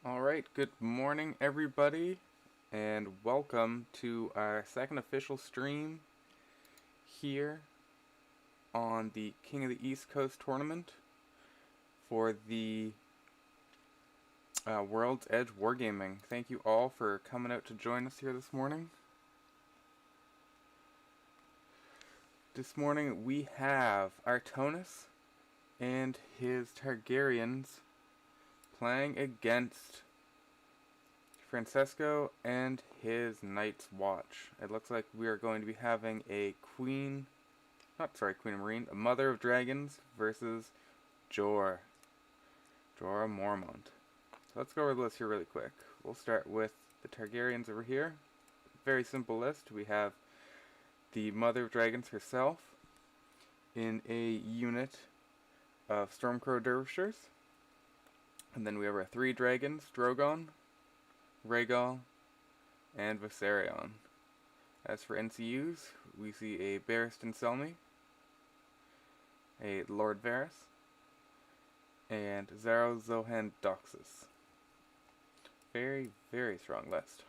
Alright, good morning everybody, and welcome to our second official stream here on the King of the East Coast tournament for the World's Edge Wargaming. Thank you all for coming out to join us here this morning. This morning we have Artonas and his Targaryens playing against Francesco and his Night's Watch. It looks like we are going to be having a Queen of Marine, a Mother of Dragons versus Jorah Mormont. So let's go over the list here really quick. We'll start with the Targaryens over here. Very simple list. We have the Mother of Dragons herself in a unit of Stormcrow Dervishers. And then we have our 3 dragons, Drogon, Rhaegal, and Viserion. As for NCUs, we see a Barristan Selmy, a Lord Varys, and Zaro Zohan Doxus. Very, very strong list.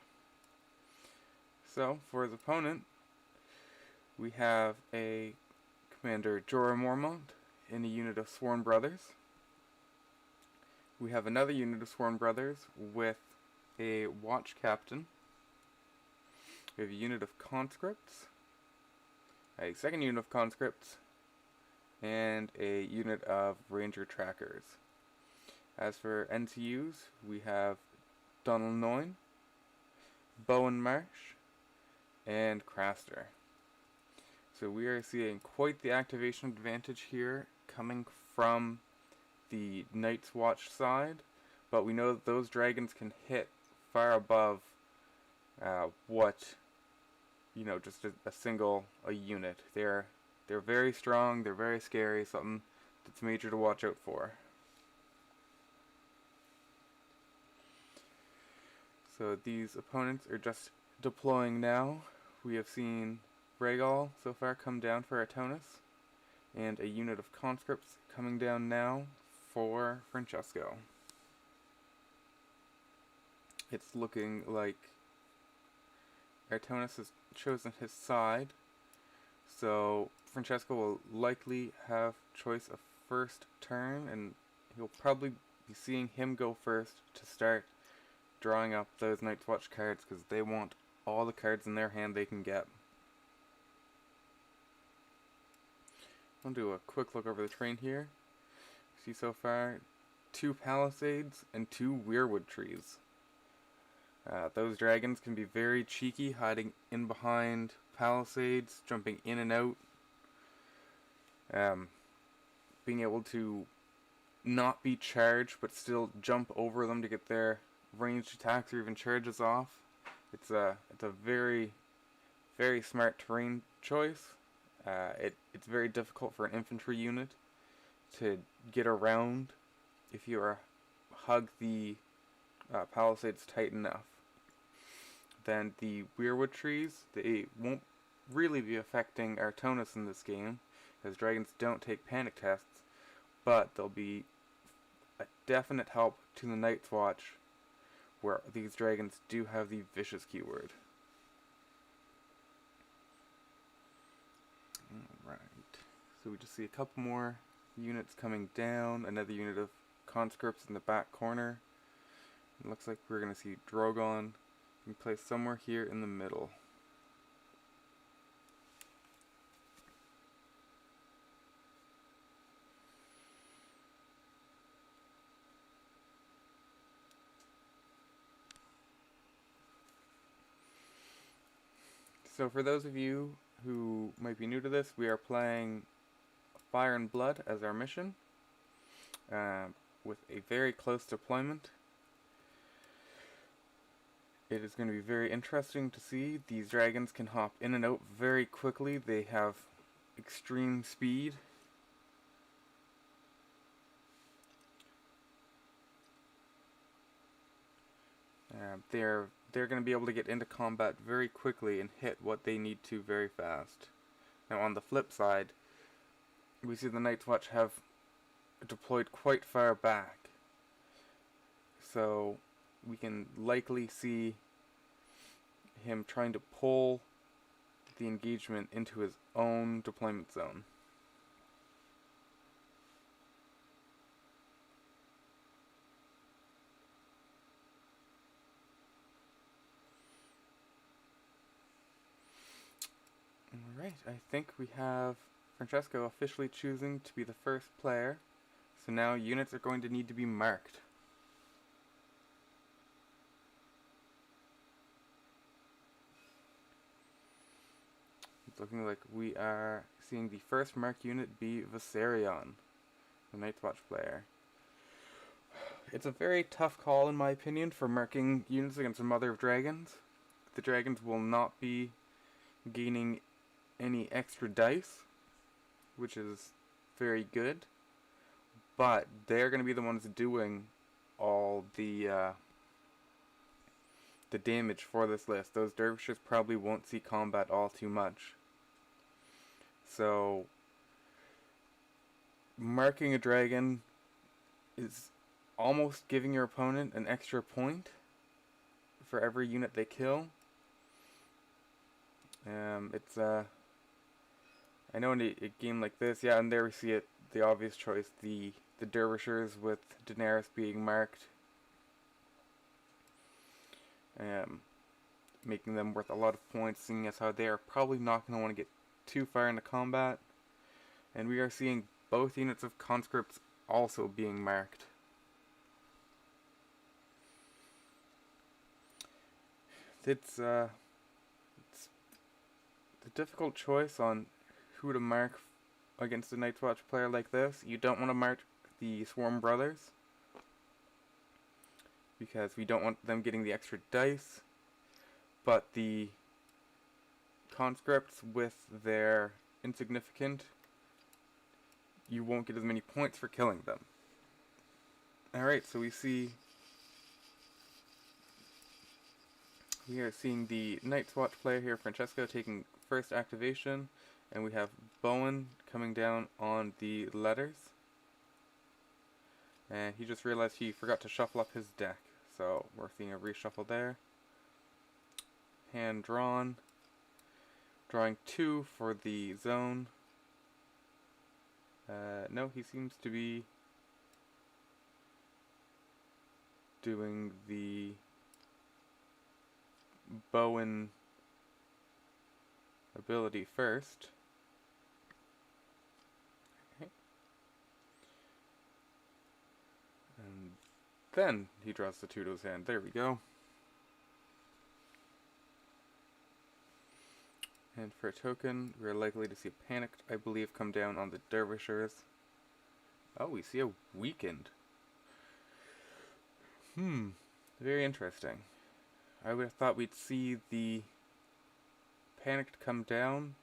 So, for his opponent, we have a Commander Jorah Mormont in a unit of Sworn Brothers. We have another unit of Sworn Brothers with a Watch Captain. We have a unit of Conscripts, a second unit of Conscripts, and a unit of Ranger Trackers. As for NCUs, we have Donal Noin, Bowen Marsh, and Craster. So we are seeing quite the activation advantage here coming from the Night's Watch side, but we know that those dragons can hit far above just a single unit. They're very strong, they're very scary, something that's major to watch out for. So these opponents are just deploying now. We have seen Rhaegal so far come down for Artonas, and a unit of conscripts coming down now for Francesco. It's looking like Artonas has chosen his side, so Francesco will likely have choice of first turn, and you'll probably be seeing him go first to start drawing up those Night's Watch cards, because they want all the cards in their hand they can get. I'll do a quick look over the terrain here. See so far 2 palisades and 2 weirwood trees. Those dragons can be very cheeky, hiding in behind palisades, jumping in and out, being able to not be charged but still jump over them to get their ranged attacks or even charges off. It's a very, very smart terrain choice. It's very difficult for an infantry unit to get around if you hug the palisades tight enough. Then the weirwood trees, they won't really be affecting Artonas in this game, as dragons don't take panic tests, but they'll be a definite help to the Night's Watch, where these dragons do have the vicious keyword. Alright, so we just see a couple more units coming down, another unit of conscripts in the back corner. It looks like we're going to see Drogon being placed somewhere here in the middle. So for those of you who might be new to this, we are playing Fire and Blood as our mission, with a very close deployment. It is going to be very interesting to see. These dragons can hop in and out very quickly. They have extreme speed. They're going to be able to get into combat very quickly and hit what they need to very fast. Now on the flip side, we see the Night's Watch have deployed quite far back. So we can likely see him trying to pull the engagement into his own deployment zone. Alright, I think we have Francesco officially choosing to be the first player. So now units are going to need to be marked. It's looking like we are seeing the first marked unit be Viserion, the Night's Watch player. It's a very tough call in my opinion for marking units against the Mother of Dragons. The dragons will not be gaining any extra dice, which is very good, but they're going to be the ones doing all the damage for this list. Those dervishes probably won't see combat all too much. So marking a dragon is almost giving your opponent an extra point for every unit they kill. It's I know in a game like this, yeah, and there we see it, the obvious choice, the dervishers with Daenerys being marked, making them worth a lot of points, seeing as how they are probably not going to want to get too far into combat. And we are seeing both units of conscripts also being marked. It's a difficult choice on who to mark against a Night's Watch player like this. You don't want to mark the Swarm Brothers, because we don't want them getting the extra dice, but the conscripts with their insignificant, you won't get as many points for killing them. Alright, so we are seeing the Night's Watch player here, Francesco, taking first activation, and we have Bowen coming down on the letters. And he just realized he forgot to shuffle up his deck, so we're seeing a reshuffle there. Hand drawn. Drawing 2 for the zone. No, he seems to be doing the Bowen ability first. Okay. And then he draws the 2 to his hand. There we go. And for a token, we're likely to see a Panicked, I believe, come down on the Dervishers. Oh, we see a Weakened. Very interesting. I would have thought we'd see the Panicked come down.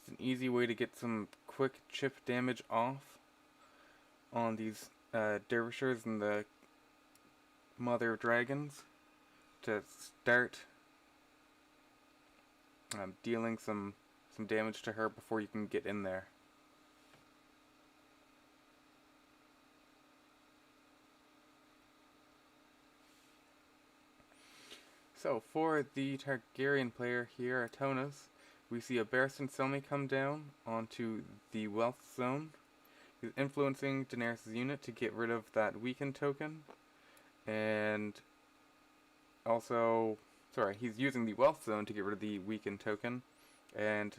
It's an easy way to get some quick chip damage off on these Dervishers and the Mother of Dragons to start dealing some damage to her before you can get in there. So for the Targaryen player here, Artonas, we see a Barristan Selmy come down onto the Wealth Zone. He's influencing Daenerys' unit to get rid of that Weakened token, and also, sorry, he's using the Wealth Zone to get rid of the Weakened token, and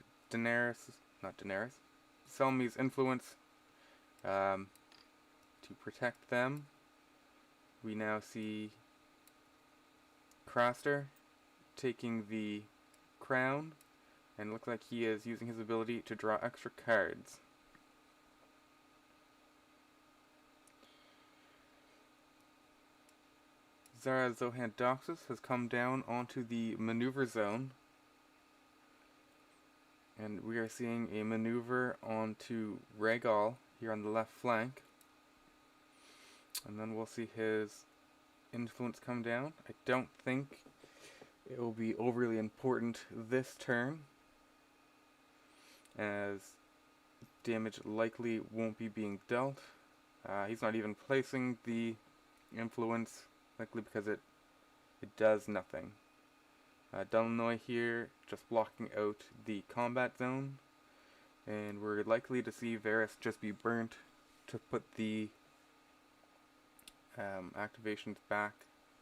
Selmy's influence to protect them. We now see Craster taking the crown, and looks like he is using his ability to draw extra cards. Zara Zohan Doxus has come down onto the maneuver zone, and we are seeing a maneuver onto Rhaegal here on the left flank, and then we'll see his influence come down. I don't think it will be overly important this turn, as damage likely won't be being dealt. He's not even placing the influence likely because it does nothing. Delanoy here just blocking out the combat zone, and we're likely to see Varys just be burnt to put the activations back.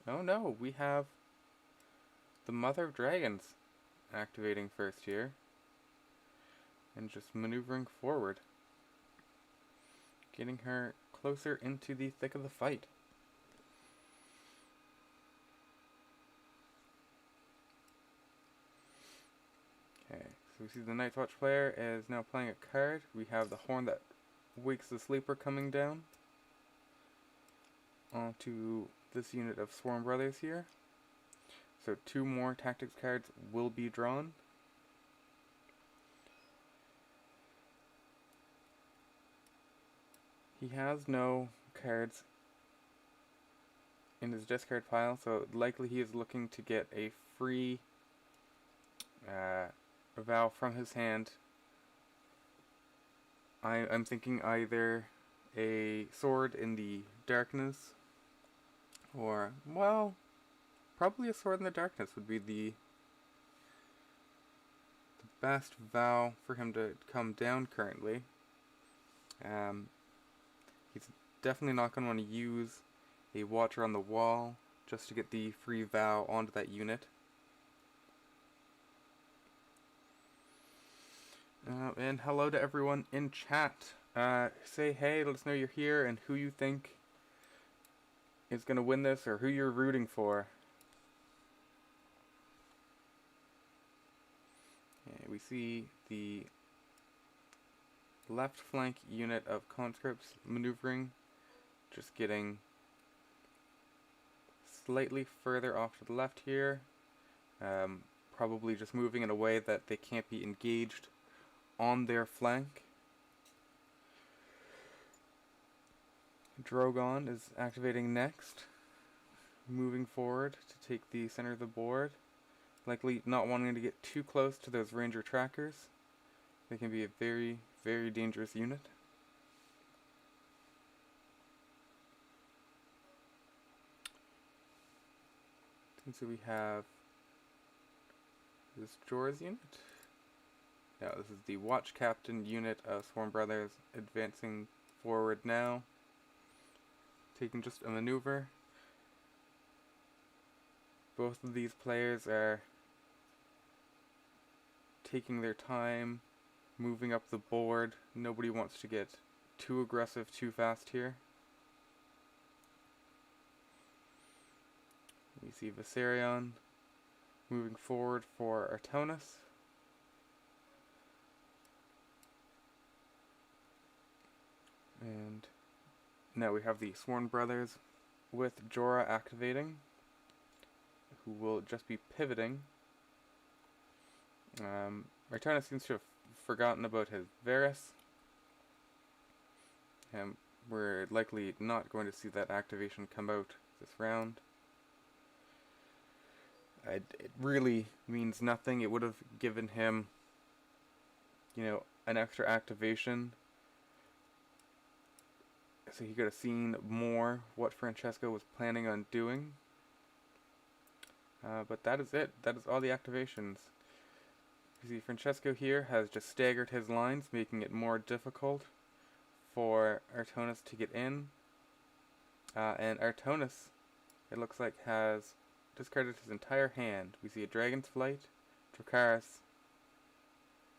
Oh no, we have the Mother of Dragons activating first here, and just maneuvering forward, getting her closer into the thick of the fight. Okay, so we see the Night's Watch player is now playing a card. We have the Horn that wakes the sleeper coming down onto this unit of Swarm Brothers here. So 2 more tactics cards will be drawn. He has no cards in his discard pile, so likely he is looking to get a free vow from his hand. I'm thinking either a sword in the darkness, or, well, probably a sword in the darkness would be the best vow for him to come down currently. He's definitely not going to want to use a Watcher on the Wall just to get the free vow onto that unit. And hello to everyone in chat. Say hey, let us know you're here and who you think is going to win this, or who you're rooting for. Okay, we see the left flank unit of conscripts maneuvering, just getting slightly further off to the left here, probably just moving in a way that they can't be engaged on their flank. Drogon is activating next, moving forward to take the center of the board, likely not wanting to get too close to those ranger trackers. They can be a very, very dangerous unit. And so we have this Jorah's unit. Now this is the Watch Captain unit of Swarm Brothers advancing forward now, taking just a maneuver. Both of these players are taking their time, moving up the board. Nobody wants to get too aggressive too fast here. We see Viserion moving forward for Artonas. And now we have the Sworn Brothers with Jorah activating, who will just be pivoting. Artonas seems to have forgotten about his Varys. We're likely not going to see that activation come out this round. It really means nothing. It would have given him, an extra activation, so he could have seen more what Francesco was planning on doing. But that is it. That is all the activations. You see, Francesco here has just staggered his lines, making it more difficult for Artonas to get in. And Artonas, it looks like, has discarded his entire hand. We see a Dragon's Flight, Dracarys,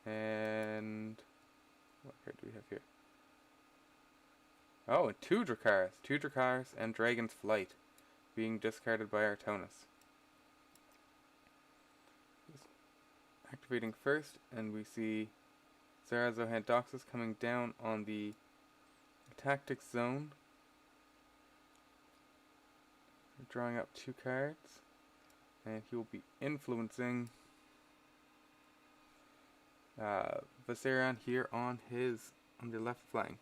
and what card do we have here? Oh, and two Dracarys and Dragon's Flight being discarded by Artonas. Activating first, and we see Zara Zohan Doxus coming down on the tactics zone. Drawing up 2 cards, and he will be influencing Viserion here on the left flank.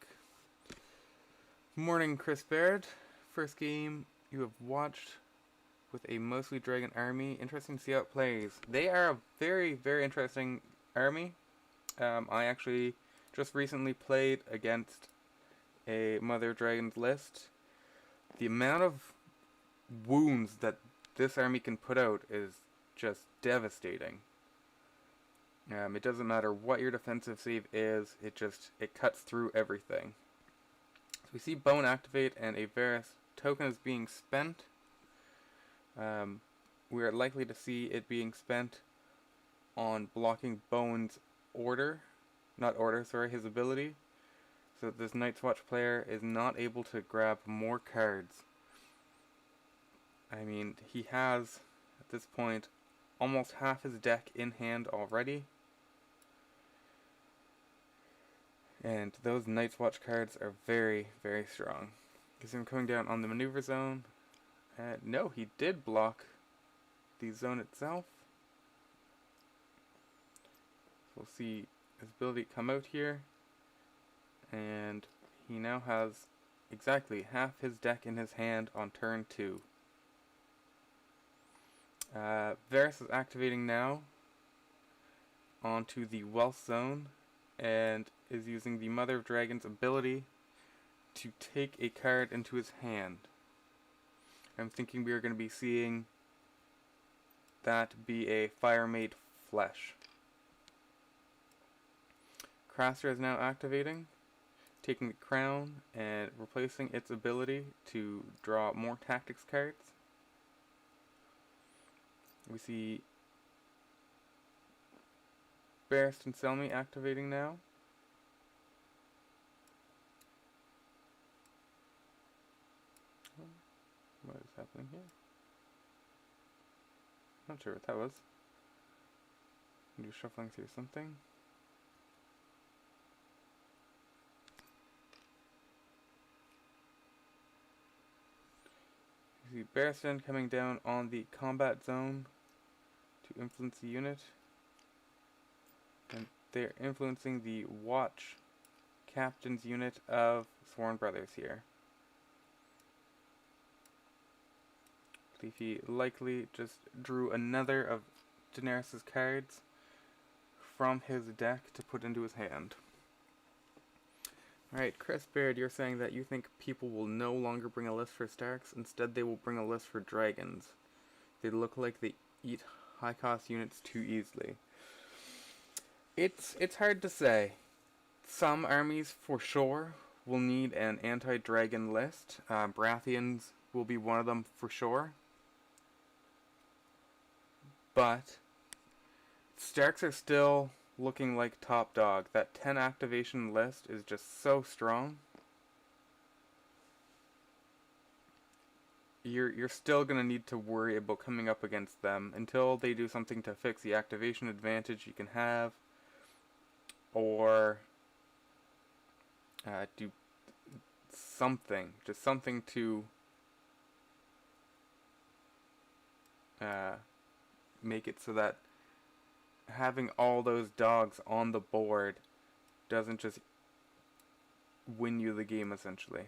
Morning, Chris Baird. First game you have watched with a mostly dragon army. Interesting to see how it plays. They are a very, very interesting army. I actually just recently played against a Mother Dragon's list. The amount of wounds that this army can put out is just devastating. It doesn't matter what your defensive save is, it cuts through everything. So we see Bone activate and a Varus token is being spent. We are likely to see it being spent on blocking Bone's his ability, so that this Night's Watch player is not able to grab more cards. I mean, he has, at this point, almost half his deck in hand already. And those Night's Watch cards are very, very strong. You see him coming down on the maneuver zone. No, he did block the zone itself. So we'll see his ability come out here. And he now has exactly half his deck in his hand on turn 2. Varus is activating now onto the Wealth Zone and is using the Mother of Dragons ability to take a card into his hand. I'm thinking we are going to be seeing that be a Firemade Flesh. Craster is now activating, taking the crown and replacing its ability to draw more tactics cards. We see Barristan Selmy activating now. What is happening here? Not sure what that was. I'm just shuffling through something. You see Barristan coming down on the combat zone to influence the unit. And they're influencing the Watch Captain's unit of Sworn Brothers here. I believe he likely just drew another of Daenerys' cards from his deck to put into his hand. Alright, Chris Baird, you're saying that you think people will no longer bring a list for Starks, instead they will bring a list for Dragons. They look like they eat high-cost units too easily. It's hard to say. Some armies, for sure, will need an anti-dragon list. Baratheons will be one of them for sure. But Starks are still looking like top dog. That 10 activation list is just so strong. You're still going to need to worry about coming up against them until they do something to fix the activation advantage you can have, or do something, just something to make it so that having all those dogs on the board doesn't just win you the game, essentially.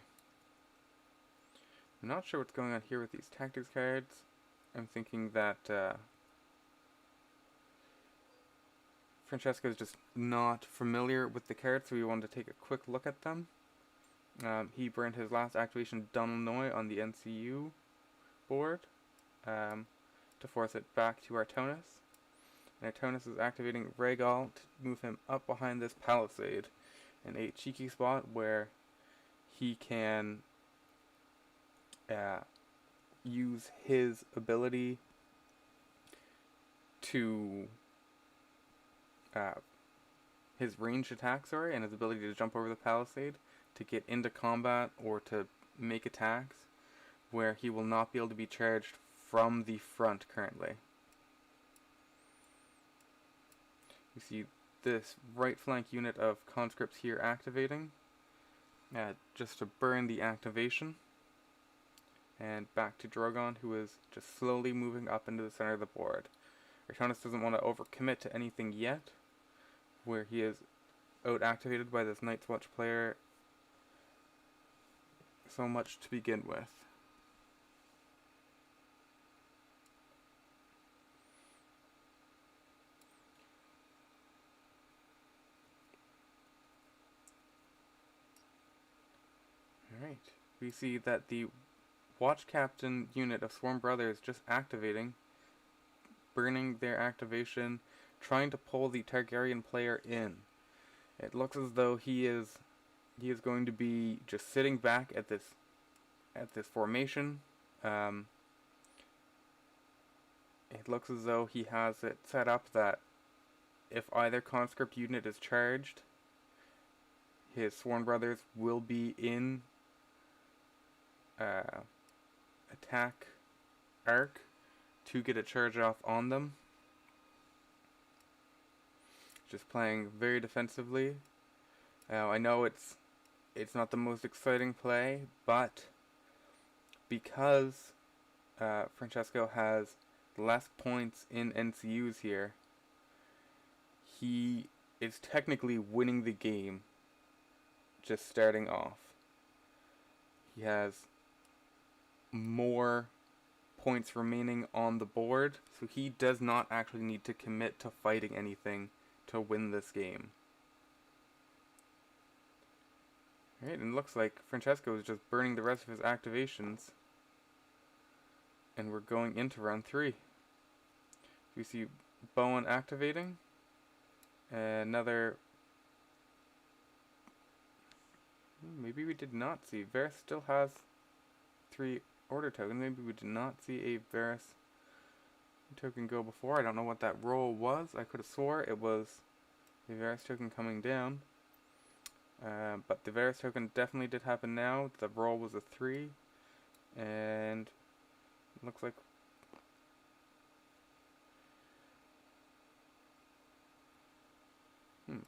I'm not sure what's going on here with these tactics cards. I'm thinking that Francesco is just not familiar with the cards, so we wanted to take a quick look at them. He burned his last activation Dunnoy on the NCU board to force it back to Artonas. And Artonas is activating Rhaegal to move him up behind this palisade in a cheeky spot where he can use his ability to his ranged attack, and his ability to jump over the palisade to get into combat or to make attacks where he will not be able to be charged from the front currently. You see this right flank unit of conscripts here activating just to burn the activation. And back to Drogon, who is just slowly moving up into the center of the board. Artonas doesn't want to overcommit to anything yet, where he is out-activated by this Night's Watch player so much to begin with. Alright, we see that the Watch Captain unit of Swarm Brothers just activating, burning their activation, trying to pull the Targaryen player in. It looks as though he is going to be just sitting back at this formation. It looks as though he has it set up that if either conscript unit is charged, his Sworn Brothers will be in attack arc to get a charge off on them. Just playing very defensively. I know it's not the most exciting play, but because Francesco has less points in NCUs here, he is technically winning the game just starting off. He has more points remaining on the board, so he does not actually need to commit to fighting anything to win this game. Alright, and it looks like Francesco is just burning the rest of his activations. And we're going into round 3. We see Bowen activating. Another... Maybe we did not see. Varys still has 3 order tokens. Maybe we did not see a Varys token go before. I don't know what that roll was. I could have swore it was the Varys token coming down. But the Varys token definitely did happen now. The roll was a 3. And it looks like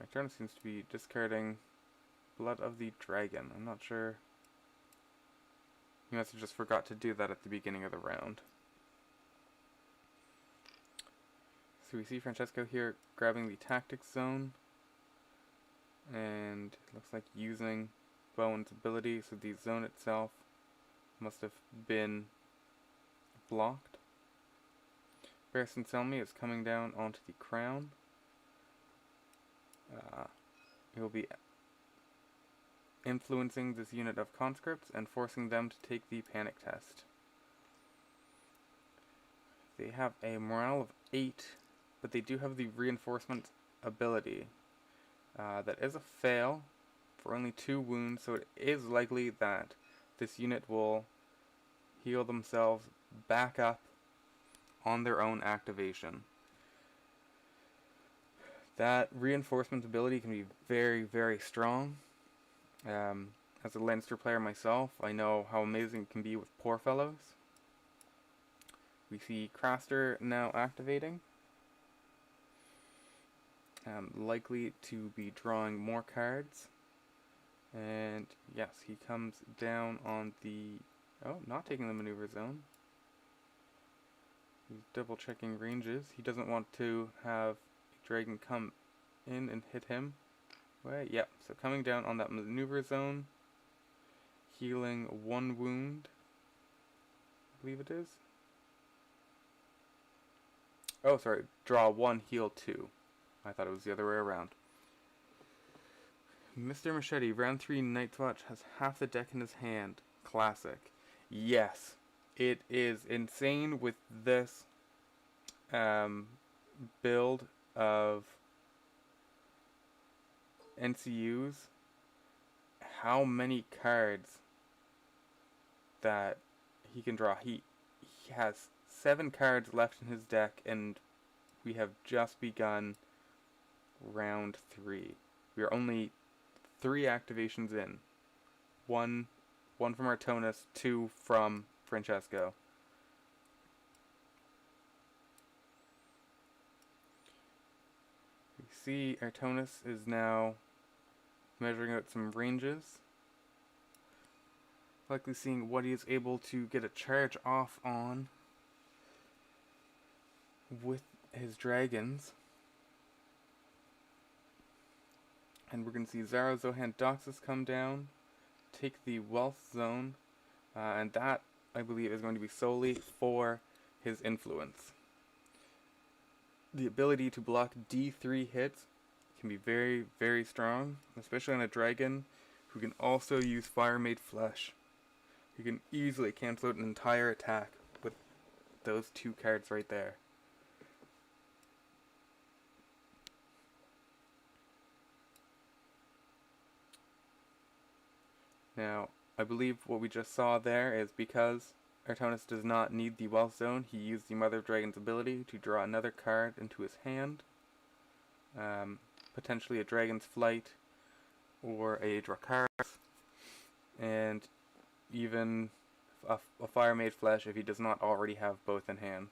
Artonas seems to be discarding Blood of the Dragon. I'm not sure. He must have just forgot to do that at the beginning of the round. So we see Francesco here grabbing the tactics zone. And it looks like using Bowen's ability, so the zone itself must have been blocked. Barristan Selmy is coming down onto the crown. He will be influencing this unit of conscripts and forcing them to take the panic test. They have a morale of 8, but they do have the reinforcement ability. That is a fail for only 2 wounds, so it is likely that this unit will heal themselves back up on their own activation. That reinforcement ability can be very, very strong. As a Lannister player myself, I know how amazing it can be with poor fellows. We see Craster now activating. Likely to be drawing more cards. And yes, he comes down on the... Oh, not taking the maneuver zone. He's double checking ranges. He doesn't want to have a dragon come in and hit him. Wait, yep, so coming down on that maneuver zone. Healing 1 wound. I believe it is. Oh, sorry. Draw 1, heal 2. I thought it was the other way around. Mr. Machete, round 3 Night's Watch, has half the deck in his hand. Classic. Yes, it is insane with this build of NCUs how many cards that he can draw. He has 7 cards left in his deck, and we have just begun round 3. We are only 3 activations in. One from Artonas, 2 from Francesco. We see Artonas is now measuring out some ranges. Likely seeing what he is able to get a charge off on with his dragons. And we're going to see Zara Zohan Doxus come down, take the wealth zone, and that, I believe, is going to be solely for his influence. The ability to block D3 hits can be very, very strong, especially on a dragon who can also use Fire Made Flesh. You can easily cancel out an entire attack with those 2 cards right there. Now, I believe what we just saw there is because Artonas does not need the Wealth Zone, he used the Mother of Dragon's ability to draw another card into his hand. Potentially a Dragon's Flight or a Dracarys, and even a Fire Made Flesh if he does not already have both in hand.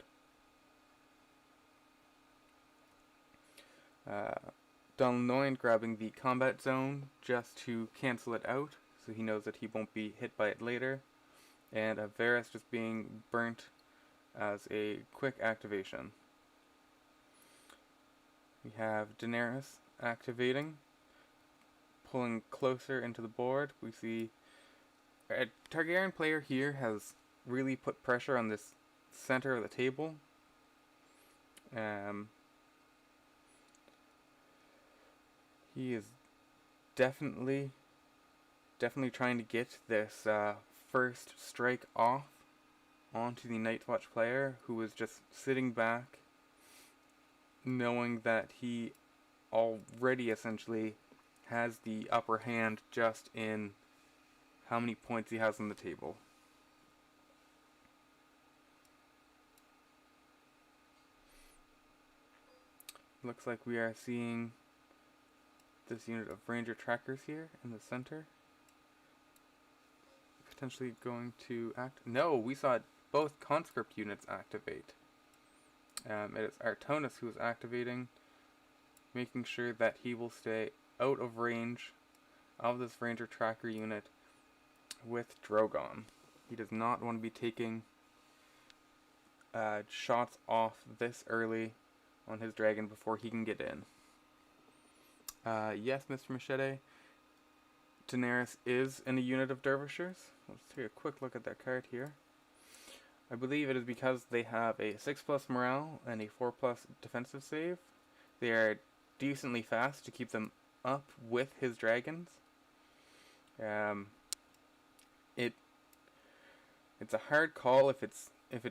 Donnoin grabbing the Combat Zone just to cancel it out, so he knows that he won't be hit by it later, and Varys just being burnt as a quick activation. We have Daenerys activating, pulling closer into the board. We see a Targaryen player here has really put pressure on this center of the table. He is definitely trying to get this first strike off onto the Night's Watch player, who is just sitting back, knowing that he already essentially has the upper hand just in how many points he has on the table. Looks like we are seeing this unit of Ranger Trackers here in the center. Potentially going to act. No, we saw both conscript units activate. It is Artonas who is activating, making sure that he will stay out of range of this Ranger Tracker unit with Drogon. He does not want to be taking shots off this early on his dragon before he can get in. Yes, Mr. Machete, Daenerys is in a unit of Dervishers. Let's take a quick look at that card here. I believe it is because they have a 6+ morale and a 4+ defensive save. They are decently fast to keep them up with his dragons. It's a hard call if it's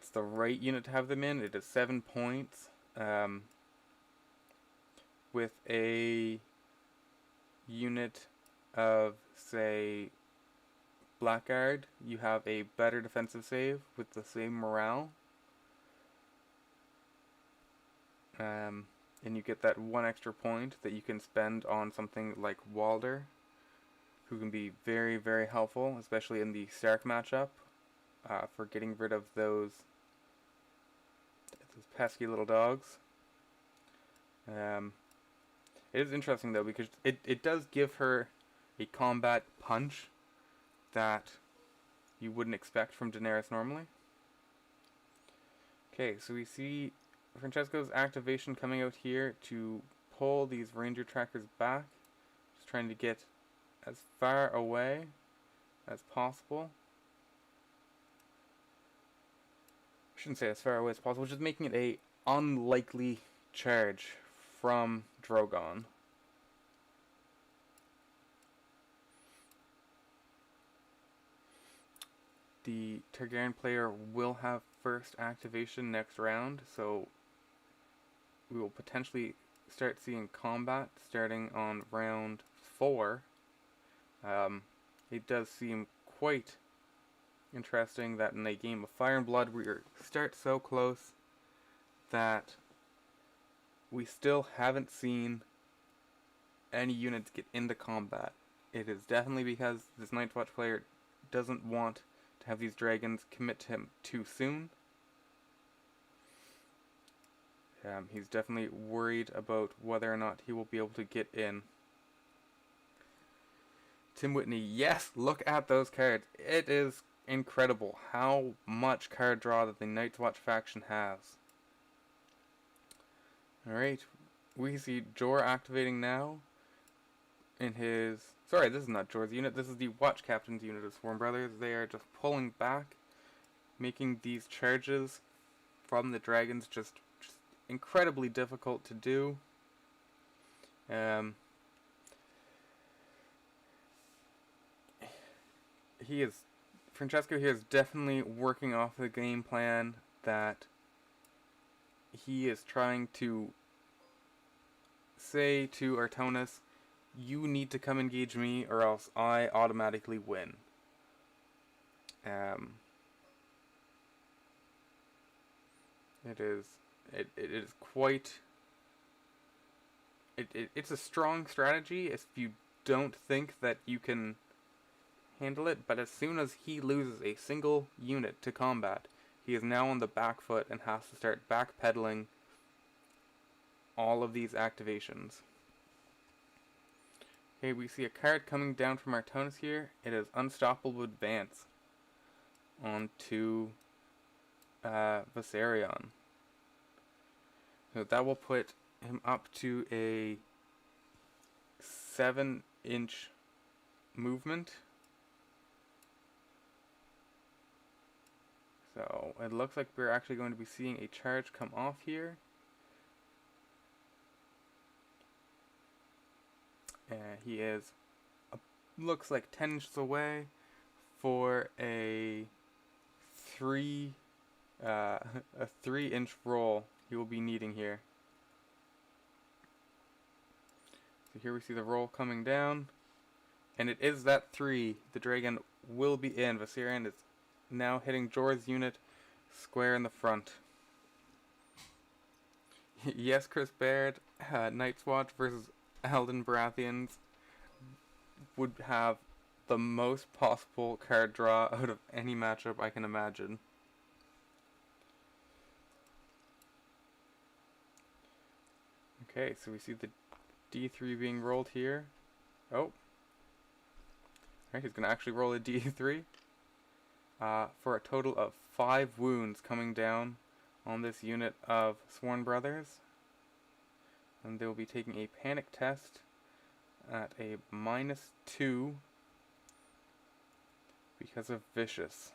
the right unit to have them in. It is 7 points. With a unit of, say, Blackguard, you have a better defensive save with the same morale. And you get that 1 extra point that you can spend on something like Walder, who can be very, very helpful, especially in the Stark matchup, for getting rid of those pesky little dogs. It is interesting though, because it does give her a combat punch that you wouldn't expect from Daenerys normally. Okay, so we see Francesco's activation coming out here to pull these Ranger Trackers back. Just trying to get as far away as possible. I shouldn't say as far away as possible, just making it a unlikely charge from Drogon. The Targaryen player will have first activation next round, so we will potentially start seeing combat starting on round 4. It does seem quite interesting that in a game of Fire and Blood we start so close that we still haven't seen any units get into combat. It is definitely because this Night's Watch player doesn't want to have these dragons commit to him too soon. He's definitely worried about whether or not he will be able to get in. Tim Whitney, yes, look at those cards. It is incredible how much card draw that the Night's Watch faction has. Alright, we see Jor activating now in his... Sorry, this is not Jor's unit, this is the Watch Captain's unit of Sworn Brothers. They are just pulling back, making these charges from the dragons just incredibly difficult to do. He is Francesco here is definitely working off the game plan that he is trying to say to Artonas, you need to come engage me or else I automatically win. It is quite... It's a strong strategy if you don't think that you can handle it, but as soon as he loses a single unit to combat, he is now on the back foot and has to start backpedaling all of these activations. Okay, we see a card coming down from Artonas here. It is Unstoppable Advance onto Viserion. So that will put him up to a 7-inch movement. So it looks like we're actually going to be seeing a charge come off here. He is, looks like 10 inches away for a 3-inch roll he will be needing here. So here we see the roll coming down, and it is that 3. The dragon will be in. Viserion is now hitting Jorah's unit square in the front. Yes, Chris Baird, Night's Watch versus Elden Baratheons would have the most possible card draw out of any matchup I can imagine. Okay, so we see the D3 being rolled here. Oh. Alright, he's going to actually roll a D3 for a total of 5 wounds coming down on this unit of Sworn Brothers. And they will be taking a panic test at a -2 because of Vicious.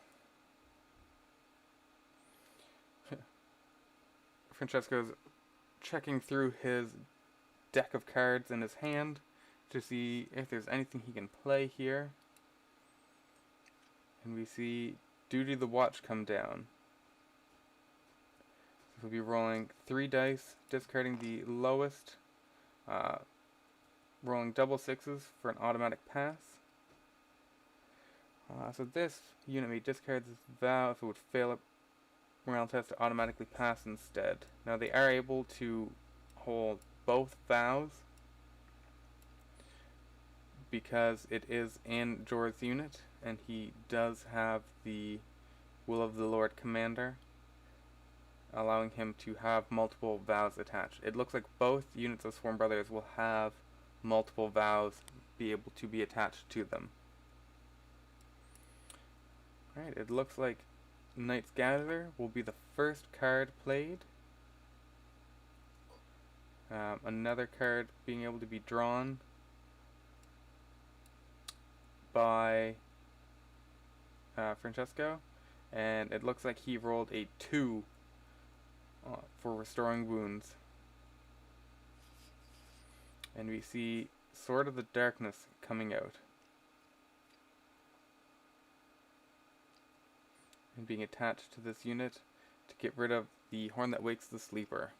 Francesco's checking through his deck of cards in his hand to see if there's anything he can play here. And we see Duty the Watch come down. So we'll be rolling 3 dice, discarding the lowest, rolling double 6s for an automatic pass. So this unit may discard this vow if it would fail a morale test to automatically pass instead. Now they are able to hold both vows because it is in Jorah's unit, and he does have the Will of the Lord Commander, allowing him to have multiple vows attached. It looks like both units of Sworn Brothers will have multiple vows be able to be attached to them. Alright, it looks like Knight's Gatherer will be the first card played. Another card being able to be drawn by Francesco, and it looks like he rolled a 2 for Restoring Wounds. And we see Sword of the Darkness coming out and being attached to this unit to get rid of the Horn that Wakes the Sleeper.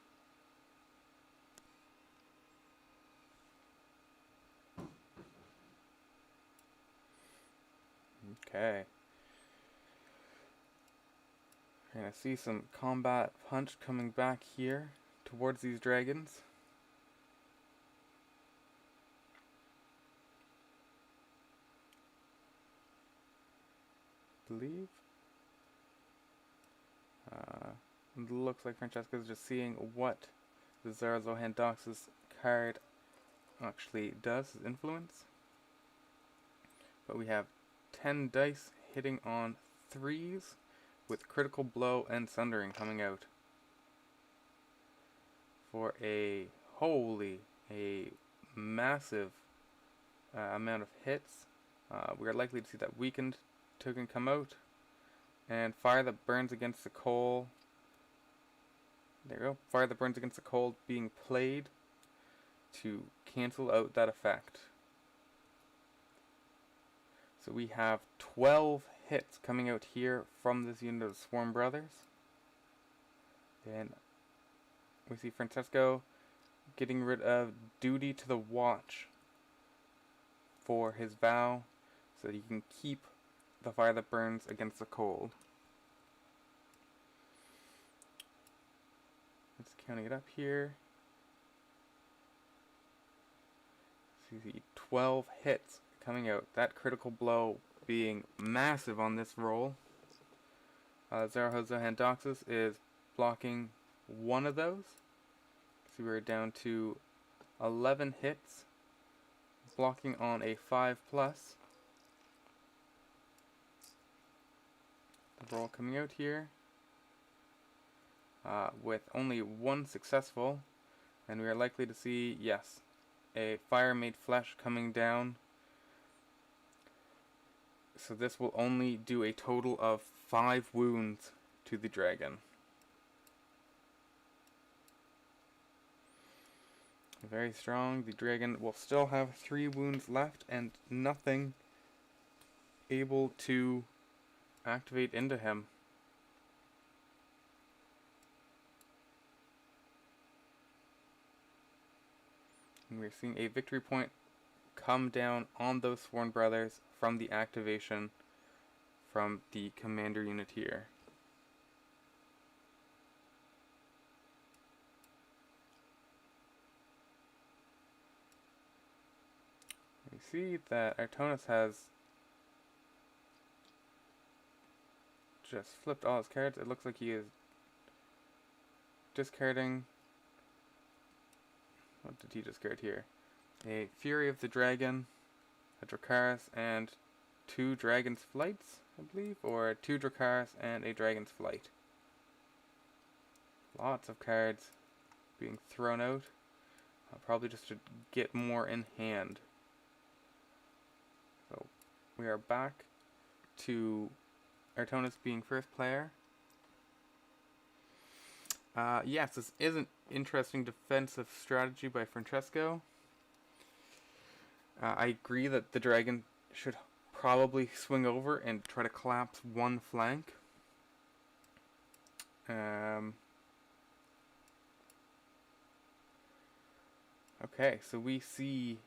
Okay. And I see some combat punch coming back here towards these dragons. Believe. It looks like Francesco's just seeing what the Zara Zohan Dox's card actually does, his influence. But we have 10 dice hitting on 3s with Critical Blow and Sundering coming out for a massive amount of hits. We are likely to see that Weakened token come out, and Fire that Burns Against the Coal. There you go. Fire that Burns Against the Coal being played to cancel out that effect. So we have 12 hits coming out here from this unit of Swarm Brothers. And we see Francesco getting rid of Duty to the Watch for his vow, so that he can keep the fire that burns against the cold. Let's counting it up here. So you see 12 hits coming out. That critical blow being massive on this roll. Zarahozohan Doxus is blocking one of those. So we're down to 11 hits, blocking on a 5+. The roll coming out here with only one successful, and we are likely to see, yes, a fire made flesh coming down. So this will only do a total of 5 wounds to the dragon. Very strong. The dragon will still have 3 wounds left and nothing able to activate into him. And we're seeing a victory point come down on those Sworn Brothers from the activation from the commander unit here. We see that Artonas has just flipped all his cards. It looks like he is discarding. What did he discard here? A Fury of the Dragon, a Dracarys, and 2 Dragon's Flights, I believe, or 2 Dracarys and a Dragon's Flight. Lots of cards being thrown out, probably just to get more in hand. So we are back to Artonas being first player. Yes, this is an interesting defensive strategy by Francesco. I agree that the dragon should probably swing over and try to collapse one flank. Okay, so we see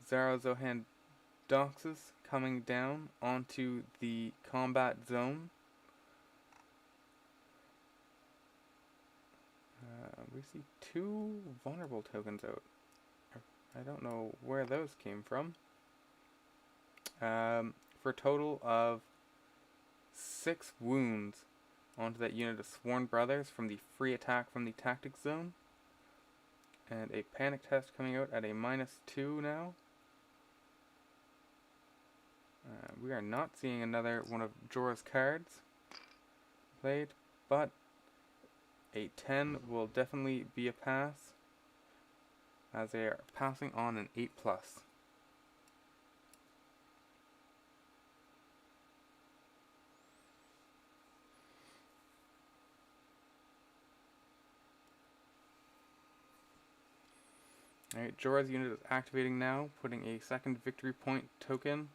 Zarahozohan Doxus coming down onto the combat zone. We see 2 vulnerable tokens out. I don't know where those came from. For a total of 6 wounds onto that unit of Sworn Brothers from the free attack from the tactics zone. And a panic test coming out at a -2 now. We are not seeing another one of Jorah's cards played, but a 10 will definitely be a pass, as they are passing on an 8+. Alright, Jorah's unit is activating now, putting a second victory point token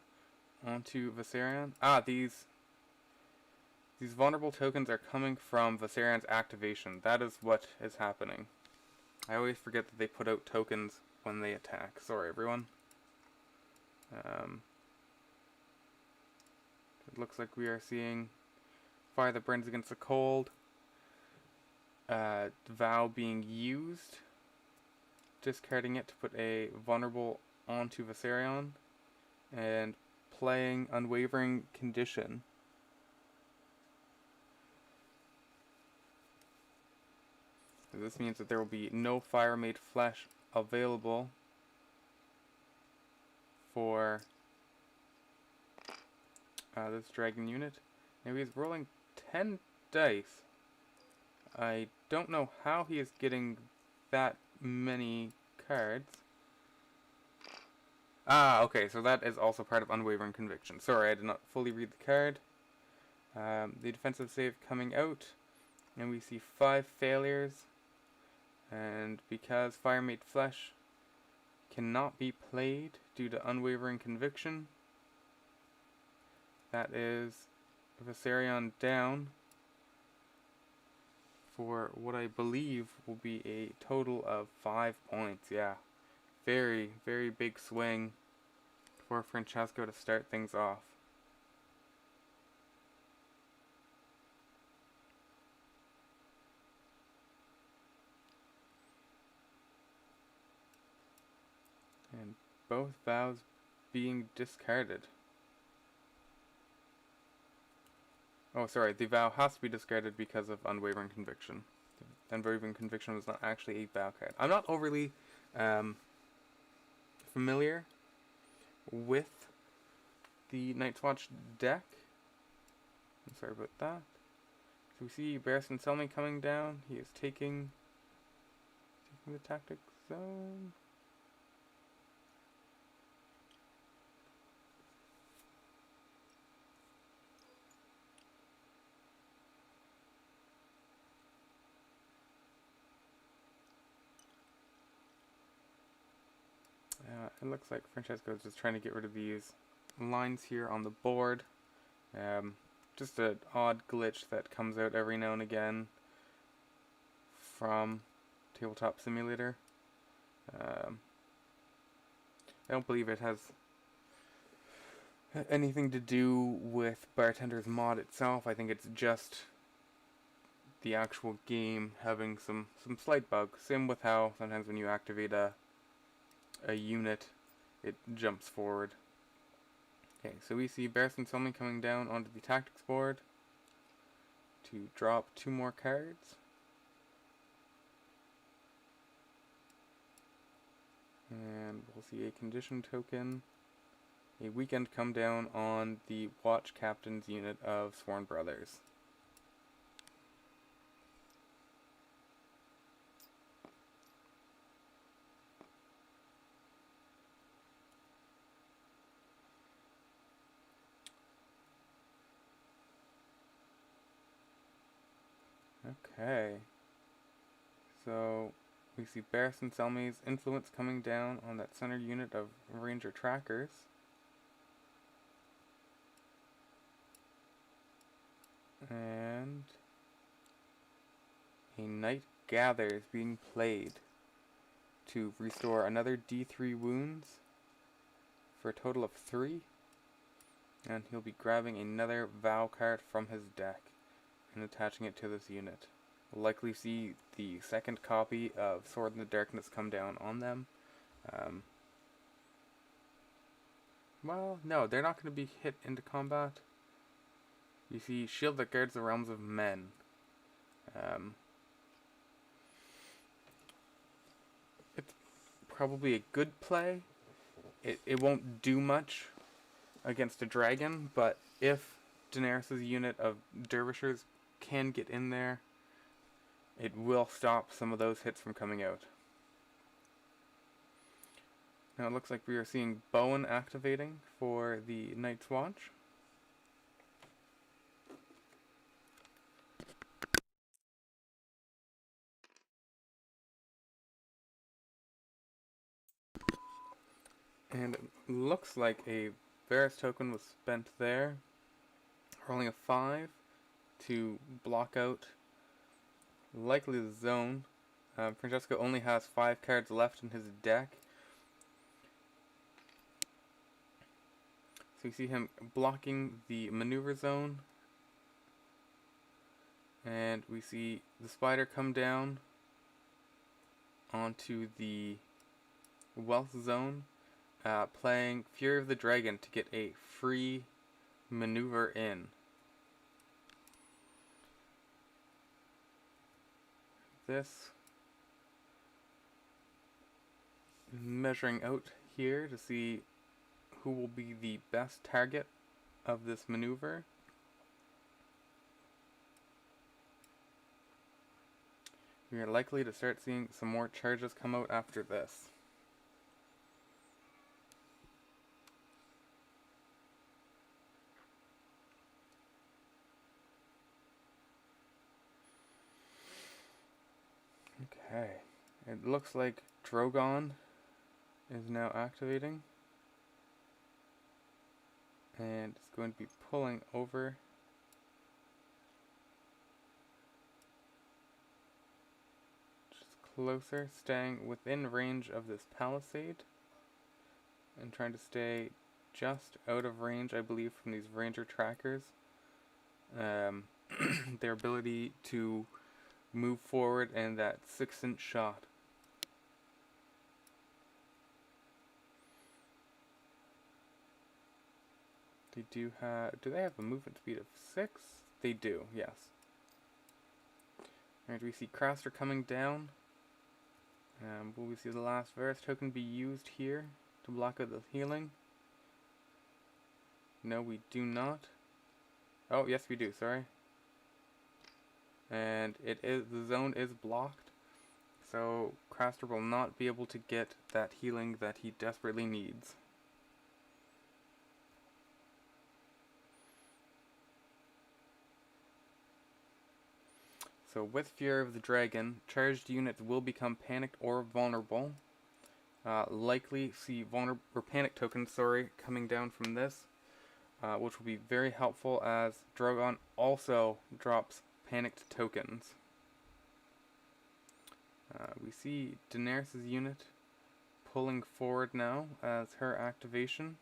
onto Viserion. These vulnerable tokens are coming from Viserion's activation. That is what is happening. I always forget that they put out tokens when they attack. Sorry, everyone. It looks like we are seeing Fire that Burns Against the Cold. Vow being used. Discarding it to put a vulnerable onto Viserion. And playing Unwavering Condition. This means that there will be no Fire Made Flesh available for this dragon unit. Now he's rolling 10 dice. I don't know how he is getting that many cards. Okay, so that is also part of Unwavering Conviction. Sorry, I did not fully read the card. The defensive save coming out, and we see 5 failures. And because Fire Made Flesh cannot be played due to Unwavering Conviction, That is Viserion down for what I believe will be a total of 5 points. Yeah, very, very big swing for Francesco to start things off. And both vows being discarded. Oh, sorry, the vow has to be discarded because of unwavering conviction. Unwavering conviction was not actually a vow card. I'm not overly familiar with the Night's Watch deck. I'm sorry about that. So we see Barristan Selmy coming down. He is taking the tactic zone. It looks like Francesco is just trying to get rid of these lines here on the board. Just an odd glitch that comes out every now and again from Tabletop Simulator. I don't believe it has anything to do with Bartender's mod itself. I think it's just the actual game having some slight bugs. Same with how sometimes when you activate a unit, it jumps forward. Okay, so we see Barristan Selmy coming down onto the tactics board to drop 2 more cards. And we'll see a condition token. A weekend come down on the Watch Captain's unit of Sworn Brothers. Okay. So we see Barristan Selmy's influence coming down on that center unit of Ranger Trackers. And a Night Gather is being played to restore another D3 wounds for a total of 3. And he'll be grabbing another Vow card from his deck and attaching it to this unit. We'll likely see the second copy of Sword in the Darkness come down on them. Well, no, they're not going to be hit into combat. You see Shield that guards the realms of men. It's probably a good play. It won't do much against a dragon, but if Daenerys' unit of dervishers can get in there, it will stop some of those hits from coming out. Now it looks like we are seeing Bowen activating for the Night's Watch. And it looks like a Varys token was spent there, rolling a 5 to block out likely the zone. Francesco only has 5 cards left in his deck. So you see him blocking the maneuver zone. And we see the spider come down onto the wealth zone, playing Fury of the Dragon to get a free maneuver in. This measuring out here to see who will be the best target of this maneuver. We are likely to start seeing some more charges come out after this. Okay, it looks like Drogon is now activating. And it's going to be pulling over. Just closer, staying within range of this palisade. And trying to stay just out of range, I believe, from these ranger trackers. Their ability to move forward and that 6-inch shot. They do they have a movement speed of 6? They do, yes. Alright, we see Craster coming down. Will we see the last Varus token be used here to block out the healing? No, we do not. Oh, yes we do, sorry. And the zone is blocked. So Craster will not be able to get that healing that he desperately needs. So with Fury of the Dragon, charged units will become panicked or vulnerable. Likely see panic tokens, coming down from this, which will be very helpful as Drogon also drops panicked tokens. We see Daenerys' unit pulling forward now as her activation.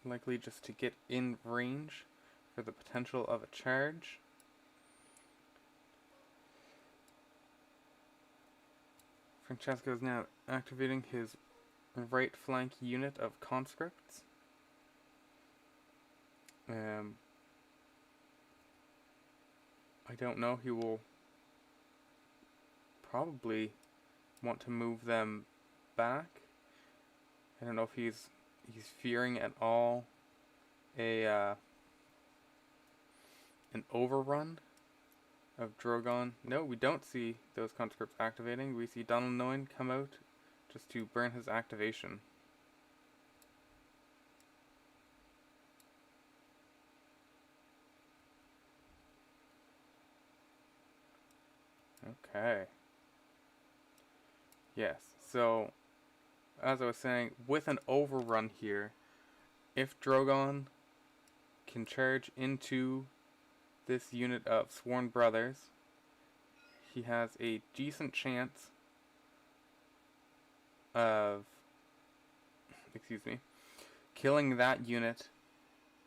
Likely just to get in range for the potential of a charge. Francesco is now activating his right flank unit of conscripts. I don't know, he will probably want to move them back. I don't know if he's fearing at all an overrun of Drogon. No, we don't see those conscripts activating. We see Donald Noin come out just to burn his activation. Okay. Yes, so as I was saying, with an overrun here, if Drogon can charge into this unit of Sworn Brothers, he has a decent chance of, killing that unit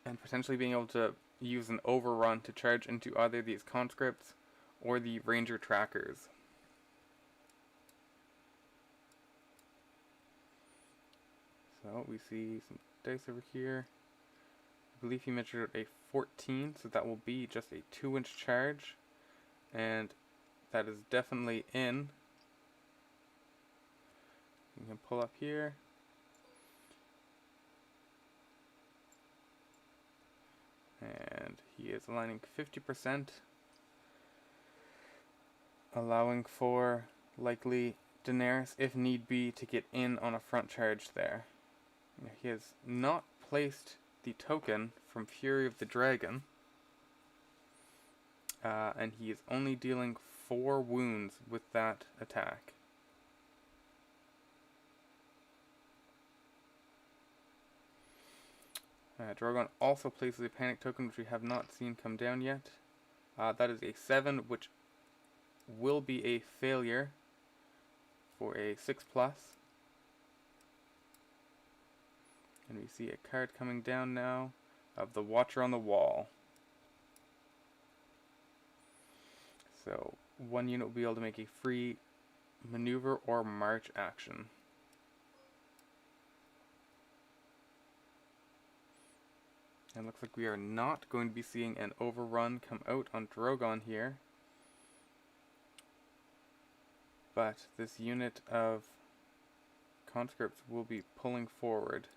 and potentially being able to use an overrun to charge into either these conscripts or the ranger trackers. So we see some dice over here. I believe he measured a 14, so that will be just a 2-inch charge, and that is definitely in. You can pull up here. And he is aligning 50%, allowing for likely Daenerys, if need be, to get in on a front charge there. He has not placed the token from Fury of the Dragon, and he is only dealing 4 wounds with that attack. Drogon also places a panic token, which we have not seen come down yet. That is a 7, which will be a failure for a 6+. And we see a card coming down now of the Watcher on the Wall. So 1 unit will be able to make a free maneuver or march action. And looks like we are not going to be seeing an overrun come out on Drogon here. But this unit of conscripts will be pulling forward.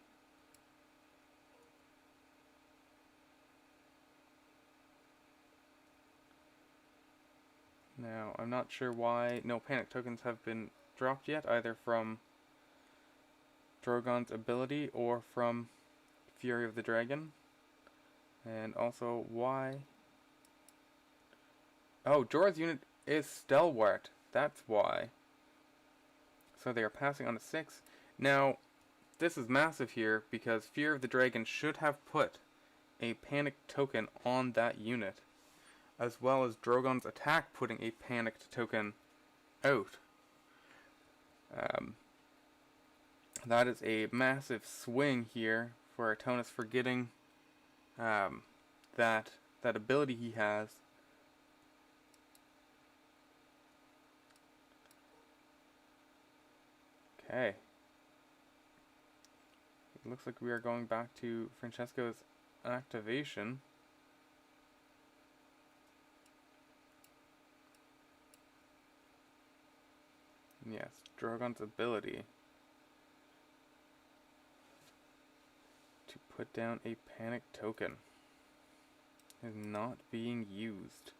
Now, I'm not sure why no panic tokens have been dropped yet, either from Drogon's ability or from Fury of the Dragon. And also, why? Oh, Jorah's unit is Stalwart. That's why. So they are passing on to 6. Now, this is massive here because Fear of the Dragon should have put a panicked token on that unit, as well as Drogon's attack putting a panicked token out. That is a massive swing here for Artonas for getting that ability he has. Okay. It looks like we are going back to Francesco's activation. Yes, Drogon's ability to put down a panic token is not being used.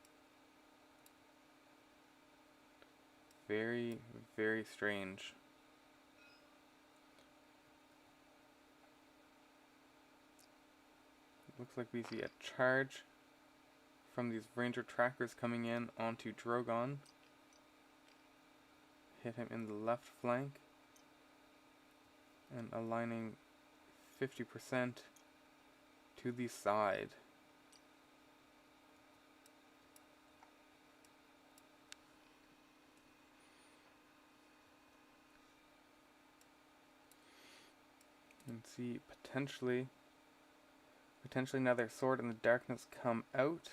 Very, very strange. Looks like we see a charge from these ranger trackers coming in onto Drogon. Hit him in the left flank and aligning 50% to the side. And see potentially another Sword in the Darkness come out.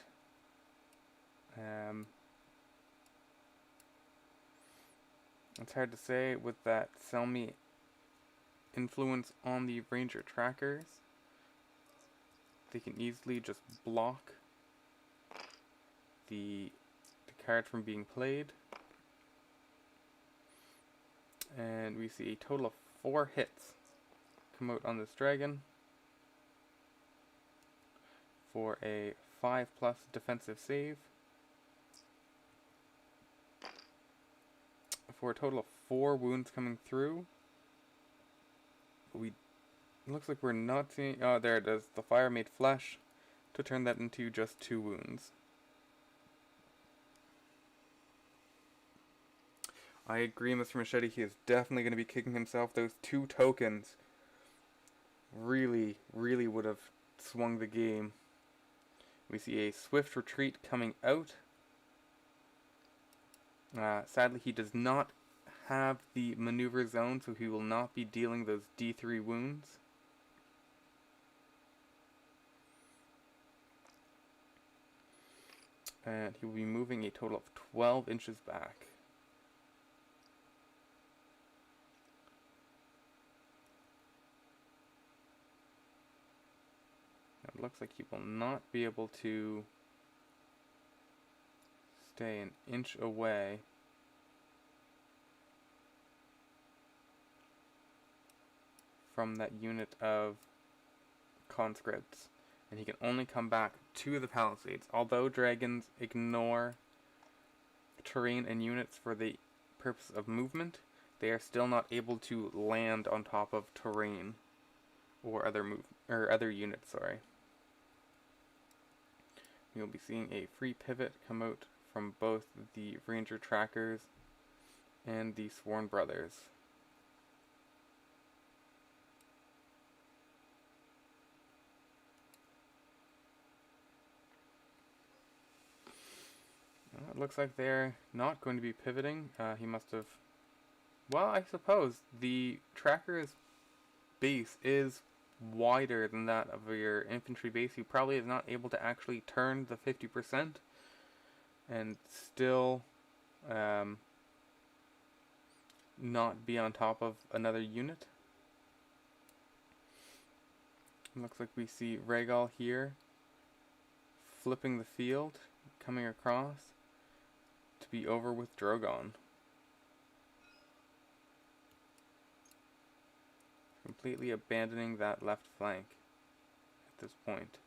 It's hard to say with that Selmy influence on the ranger trackers. They can easily just block the card from being played. And we see a total of 4 hits come out on this dragon for a 5+ defensive save, for a total of 4 wounds coming through. Looks like we're not seeing, oh there it is, the fire made flesh to turn that into just 2 wounds. I agree, Mr. Machete, he is definitely going to be kicking himself. Those 2 tokens really would have swung the game. We see a swift retreat coming out. Sadly, he does not have the maneuver zone, so he will not be dealing those D3 wounds. And he will be moving a total of 12 inches back. It looks like he will not be able to stay an inch away from that unit of conscripts, and he can only come back to the palisades. Although dragons ignore terrain and units for the purpose of movement, they are still not able to land on top of terrain or other units, sorry. You'll be seeing a free pivot come out from both the ranger trackers and the Sworn Brothers. It looks like they're not going to be pivoting. He must have... Well, I suppose the tracker's base is wider than that of your infantry base. He probably is not able to actually turn the 50% and still not be on top of another unit. Looks like we see Rhaegal here flipping the field, coming across to be over with Drogon. Completely abandoning that left flank at this point.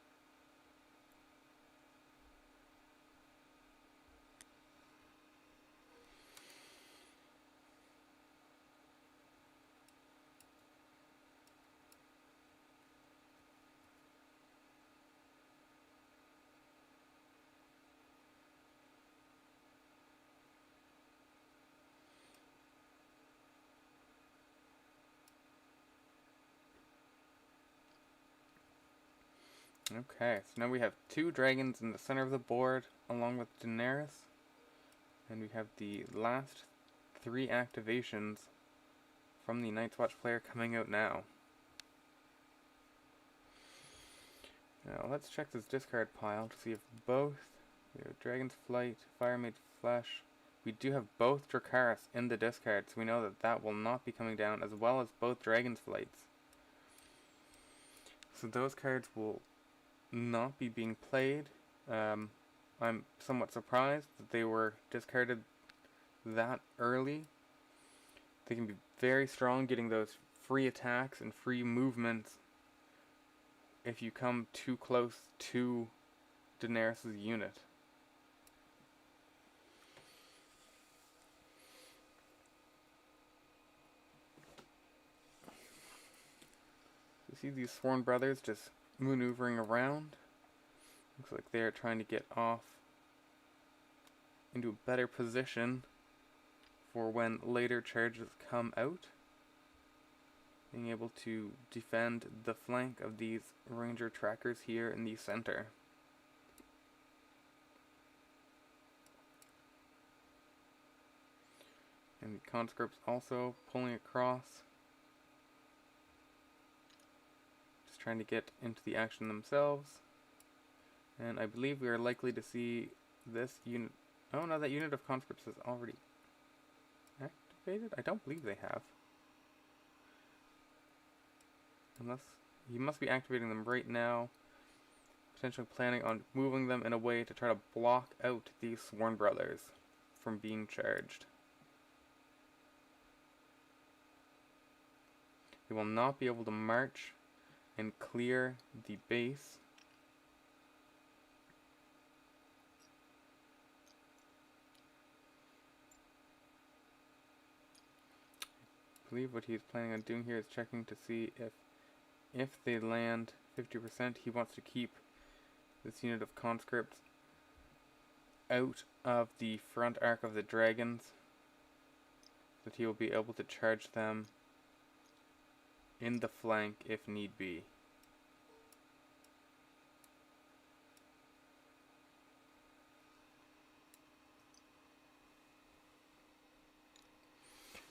Okay, so now we have 2 dragons in the center of the board, along with Daenerys. And we have the last 3 activations from the Night's Watch player coming out now. Now let's check this discard pile to see if both, we have Dragon's Flight, Firemaid's Flesh, we do have both Dracarys in the discard, so we know that that will not be coming down, as well as both Dragon's Flights. So those cards will not be being played. I'm somewhat surprised that they were discarded that early. They can be very strong getting those free attacks and free movements if you come too close to Daenerys' unit. You see these Sworn Brothers just maneuvering around. Looks like they're trying to get off into a better position for when later charges come out. Being able to defend the flank of these Ranger trackers here in the center. And the conscripts also pulling across. Just trying to get into the action themselves. And I believe we are likely to see this unit. Oh no, that unit of conscripts is already activated? I don't believe they have. Unless he must be activating them right now. Potentially planning on moving them in a way to try to block out these Sworn Brothers from being charged. He will not be able to march and clear the base. I believe what he's planning on doing here is checking to see if they land 50%, he wants to keep this unit of conscripts out of the front arc of the dragons, so that he will be able to charge them in the flank if need be.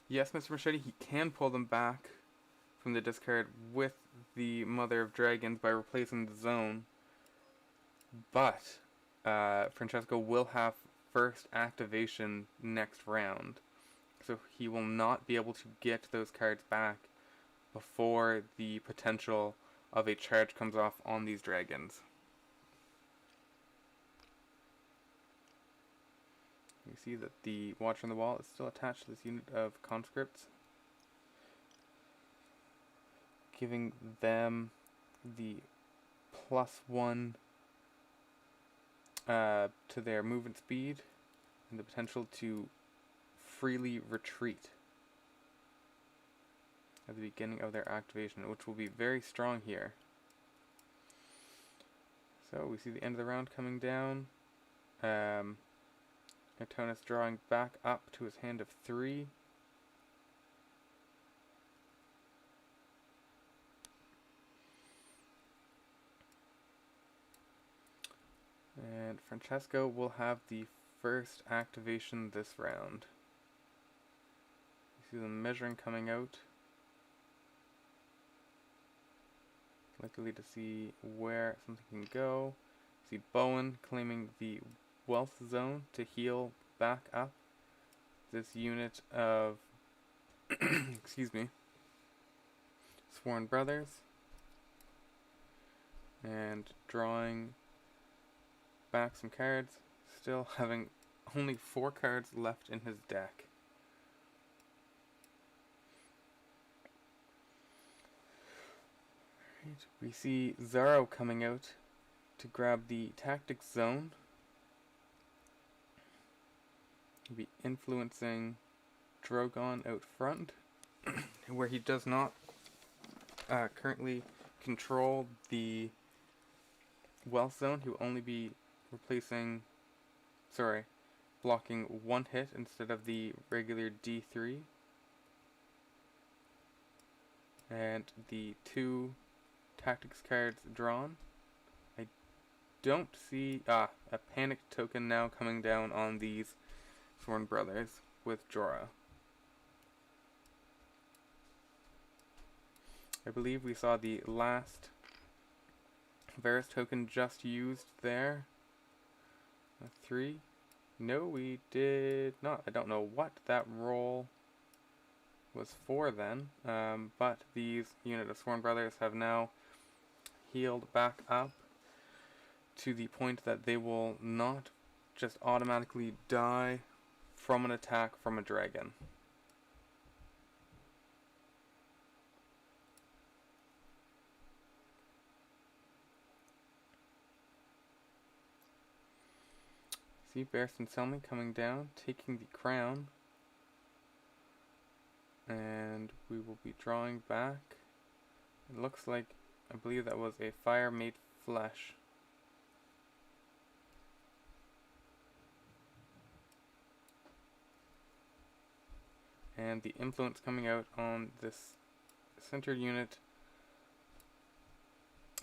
Yes, Mr. Machete, he can pull them back from the discard with the Mother of Dragons by replacing the zone, but Francesco will have first activation next round, so he will not be able to get those cards back before the potential of a charge comes off on these dragons. You see that the Watcher on the Wall is still attached to this unit of conscripts, giving them the +1 to their movement speed and the potential to freely retreat at the beginning of their activation, which will be very strong here. So we see the end of the round coming down. Artonas drawing back up to his hand of 3. And Francesco will have the first activation this round. You see them measuring coming out. Likely to see where something can go. See Bowen claiming the wealth zone to heal back up this unit of excuse me, Sworn Brothers, and drawing back some cards, still having only 4 cards left in his deck. Right, we see Zaro coming out to grab the tactics zone. He'll be influencing Drogon out front, where he does not currently control the wealth zone. He will only be blocking 1 hit instead of the regular D3. And the 2 tactics cards drawn don't see a panic token now coming down on these Sworn Brothers with Jorah. I believe we saw the last Varys token just used there. 3. No, we did not. I don't know what that roll was for then, but these unit of Sworn Brothers have now healed back up to the point that they will not just automatically die from an attack from a dragon. See Barristan Selmy coming down, taking the crown, and we will be drawing back. It looks like, I believe that was a fire made flesh. And the influence coming out on this center unit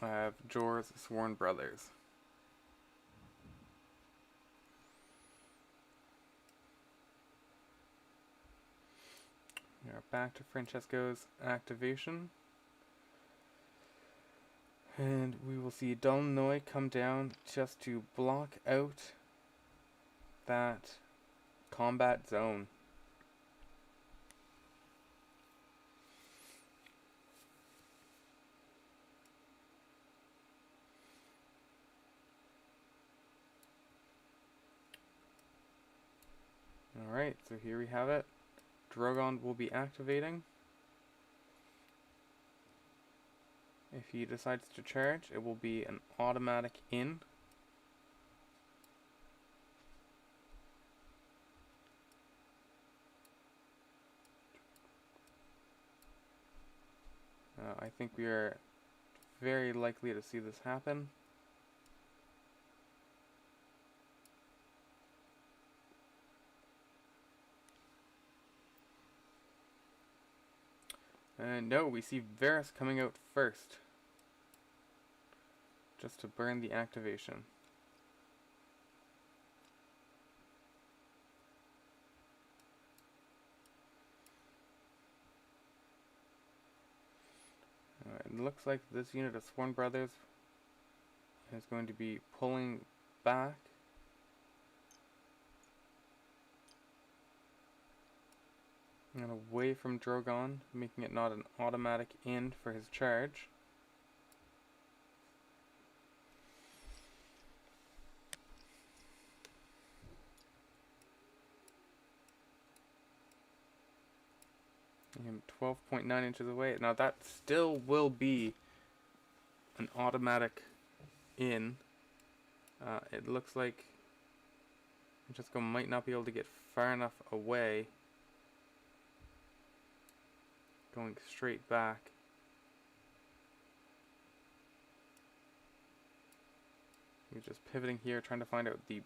of Jorah's Sworn Brothers. We are back to Francesco's activation. And we will see Dolnoy come down just to block out that combat zone. Alright, so here we have it. Drogon will be activating. If he decides to charge, it will be an automatic in. I think we are very likely to see this happen. No, we see Varys coming out first, just to burn the activation. It looks like this unit of Sworn Brothers is going to be pulling back. And away from Drogon, making it not an automatic in for his charge. And 12.9 inches away. Now that still will be an automatic in. It looks like Francesco might not be able to get far enough away. Going straight back. He's just pivoting here, trying to find out the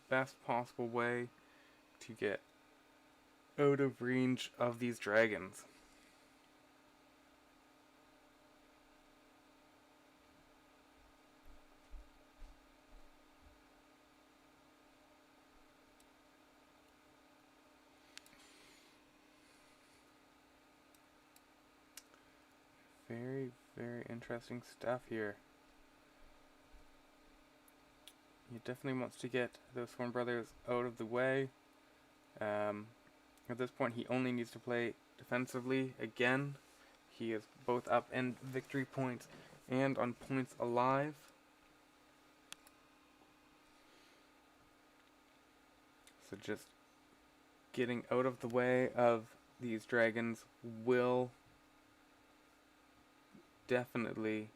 best possible way to get out of range of these dragons. Very, very interesting stuff here. He definitely wants to get those Sworn Brothers out of the way. At this point, he only needs to play defensively again. He is both up in victory points and on points alive. So just getting out of the way of these dragons will definitely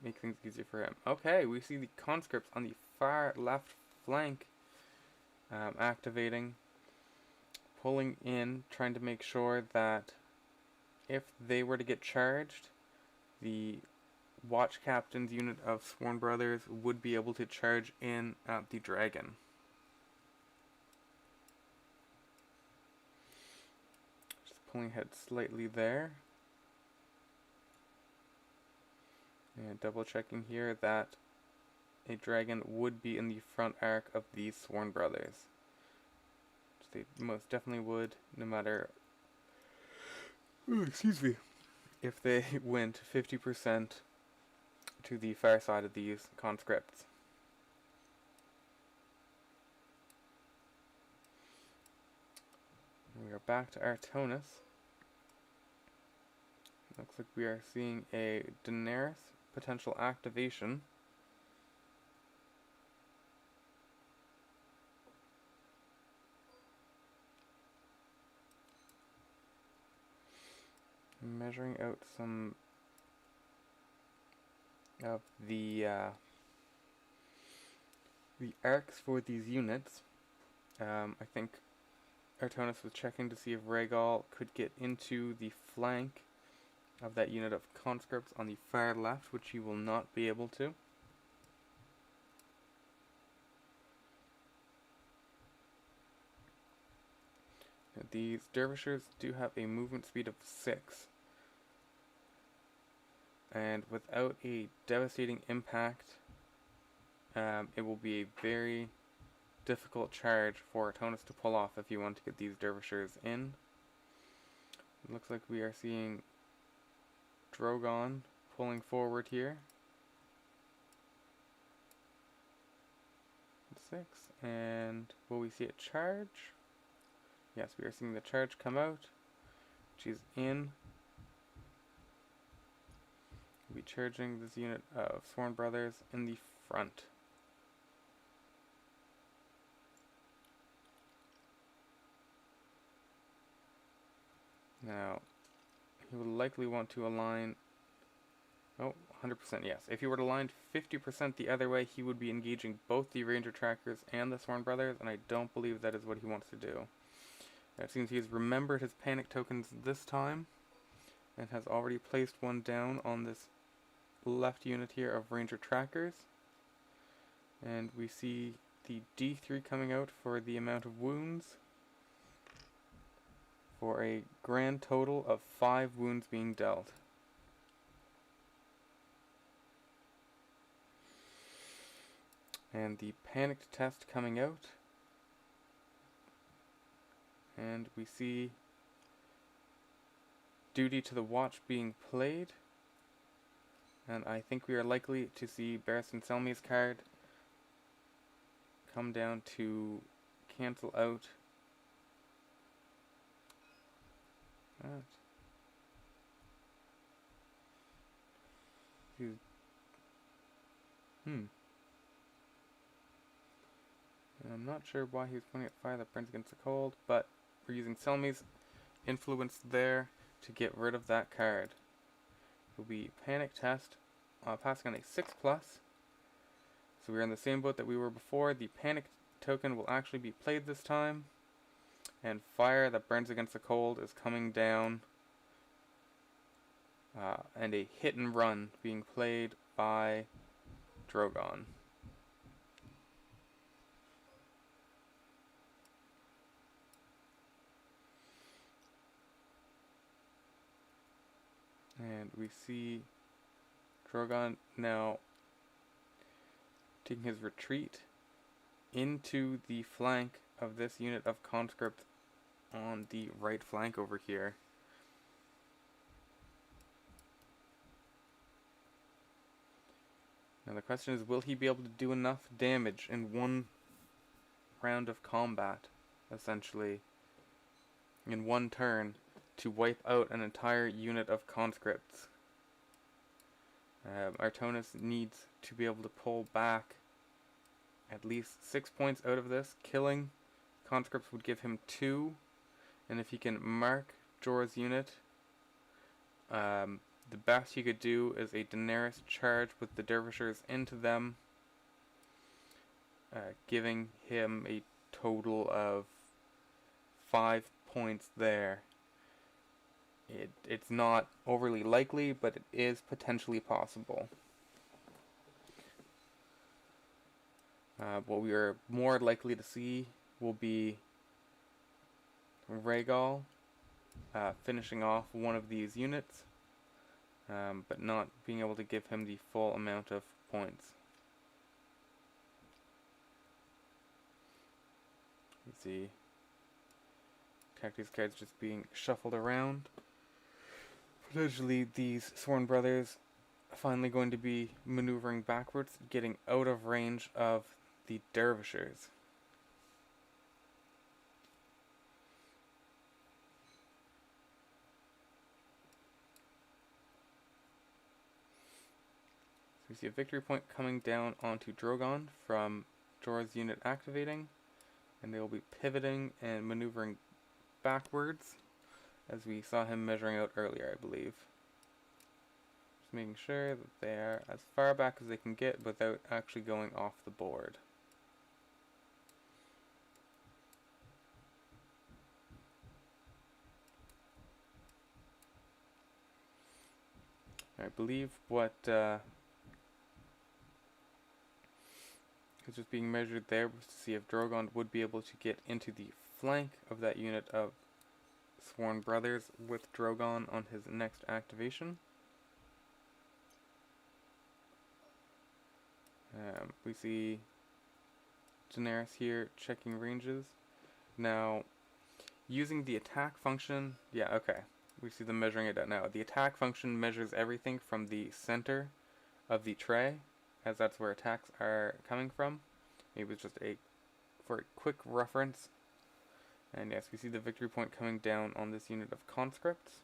make things easier for him. Okay, we see the conscripts on the far left flank activating, pulling in, trying to make sure that if they were to get charged, the Watch Captain's unit of Sworn Brothers would be able to charge in at the dragon. Just pulling ahead slightly there. And double checking here that a dragon would be in the front arc of these Sworn Brothers. Which they most definitely would, no matter, excuse me, if they went 50% to the far side of these conscripts. We are back to Artonas. Looks like we are seeing a Daenerys potential activation. Measuring out some of the arcs for these units. I think Artonas was checking to see if Rhaegal could get into the flank of that unit of conscripts on the far left, which he will not be able to. Now, these dervishers do have a movement speed of 6. And without a devastating impact, it will be a very difficult charge for Artonas to pull off if you want to get these dervishers in. It looks like we are seeing Drogon pulling forward here. 6. And will we see a charge? Yes, we are seeing the charge come out. She's in. We'll be charging this unit of Sworn Brothers in the front. Now, he would likely want to align, 100% yes. If he were to align 50% the other way, he would be engaging both the Ranger Trackers and the Sworn Brothers, and I don't believe that is what he wants to do. It seems he has remembered his panic tokens this time, and has already placed one down on this left unit here of Ranger Trackers. And we see the D3 coming out for the amount of wounds, for a grand total of 5 wounds being dealt. And the panicked test coming out. And we see Duty to the Watch being played. And I think we are likely to see Barristan Selmy's card come down to cancel out that. I'm not sure why he was pointing at fire that burns against the cold, but we're using Selmy's influence there to get rid of that card. It will be Panic Test, passing on a 6+. So we're in the same boat that we were before. The Panic token will actually be played this time, and fire that burns against the cold is coming down, and a hit and run being played by Drogon. And we see Drogon now taking his retreat into the flank of this unit of conscript on the right flank over here. Now the question is, will he be able to do enough damage in one round of combat, essentially, in one turn, to wipe out an entire unit of conscripts? Artonas needs to be able to pull back at least 6 points out of this. Killing conscripts would give him 2, and if he can mark Jorah's unit, the best he could do is a Daenerys charge with the dervishers into them, giving him a total of 5 points there. It's not overly likely, but it is potentially possible. What we are more likely to see will be Rhaegal finishing off one of these units, but not being able to give him the full amount of points. You see these cards just being shuffled around. Potentially these Sworn Brothers finally going to be maneuvering backwards, getting out of range of the Dervishers. So we see a victory point coming down onto Drogon from Jorah's unit activating, and they will be pivoting and maneuvering backwards, as we saw him measuring out earlier, I believe. Just making sure that they are as far back as they can get without actually going off the board. I believe what is just being measured there was to see if Drogon would be able to get into the flank of that unit of Sworn Brothers with Drogon on his next activation. We see Daenerys here checking ranges. Now, using the attack function, yeah, okay. We see them measuring it out now. The attack function measures everything from the center of the tray, as that's where attacks are coming from. Maybe it's just for a quick reference. And yes, we see the victory point coming down on this unit of conscripts,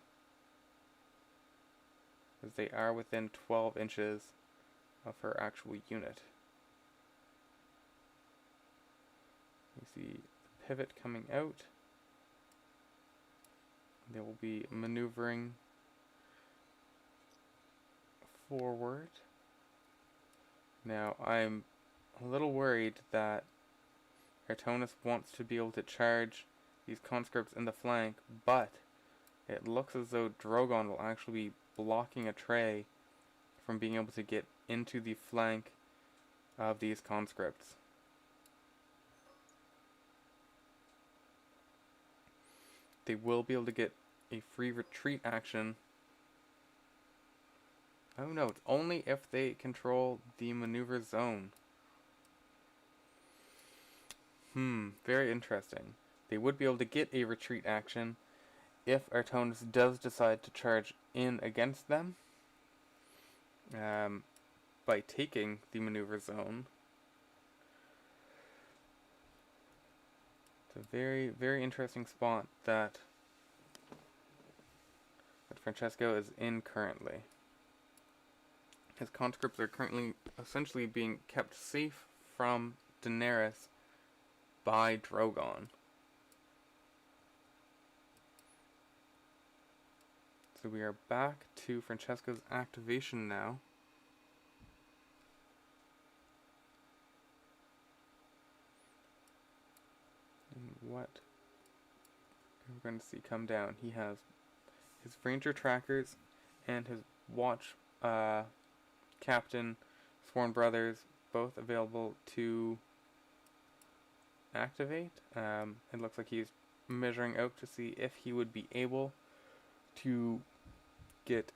as they are within 12 inches of her actual unit. We see the pivot coming out. They will be maneuvering forward. Now, I'm a little worried that Artonas wants to be able to charge these conscripts in the flank, but it looks as though Drogon will actually be blocking a tray from being able to get into the flank of these conscripts. They will be able to get a free retreat action. Oh no, it's only if they control the maneuver zone. Very interesting. They would be able to get a retreat action if Artonas does decide to charge in against them by taking the maneuver zone. It's a very, very interesting spot that Francesco is in currently. His conscripts are currently essentially being kept safe from Daenerys by Drogon. So we are back to Francesco's activation now. And what we're going to see come down, he has his Ranger trackers and his Watch Captain Sworn Brothers both available to activate. It looks like he's measuring out to see if he would be able to get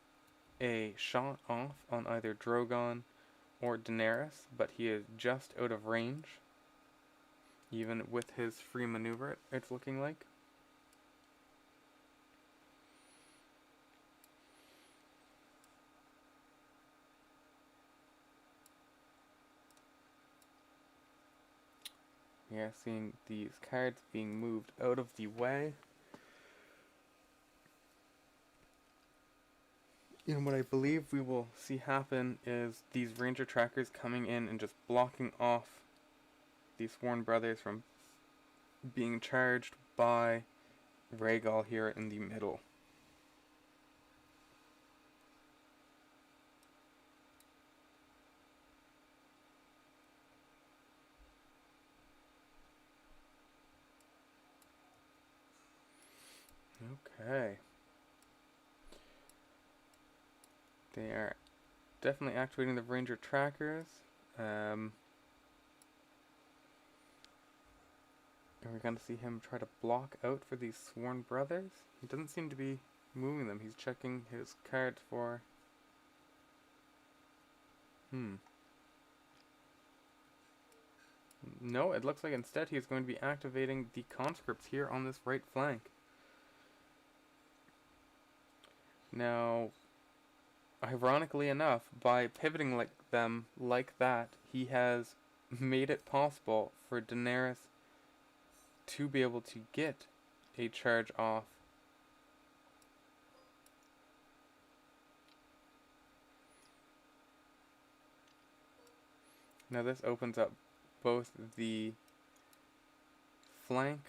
a shot off on either Drogon or Daenerys, but he is just out of range, even with his free maneuver, it's looking like. We are seeing these cards being moved out of the way. And what I believe we will see happen is these Ranger trackers coming in and just blocking off these Sworn Brothers from being charged by Rhaegal here in the middle. Okay. They are definitely activating the Ranger trackers. And we're going to see him try to block out for these Sworn Brothers. He doesn't seem to be moving them. He's checking his cards for No, it looks like instead he is going to be activating the conscripts here on this right flank. Now, ironically enough, by pivoting them like that, he has made it possible for Daenerys to be able to get a charge off. Now this opens up both the flank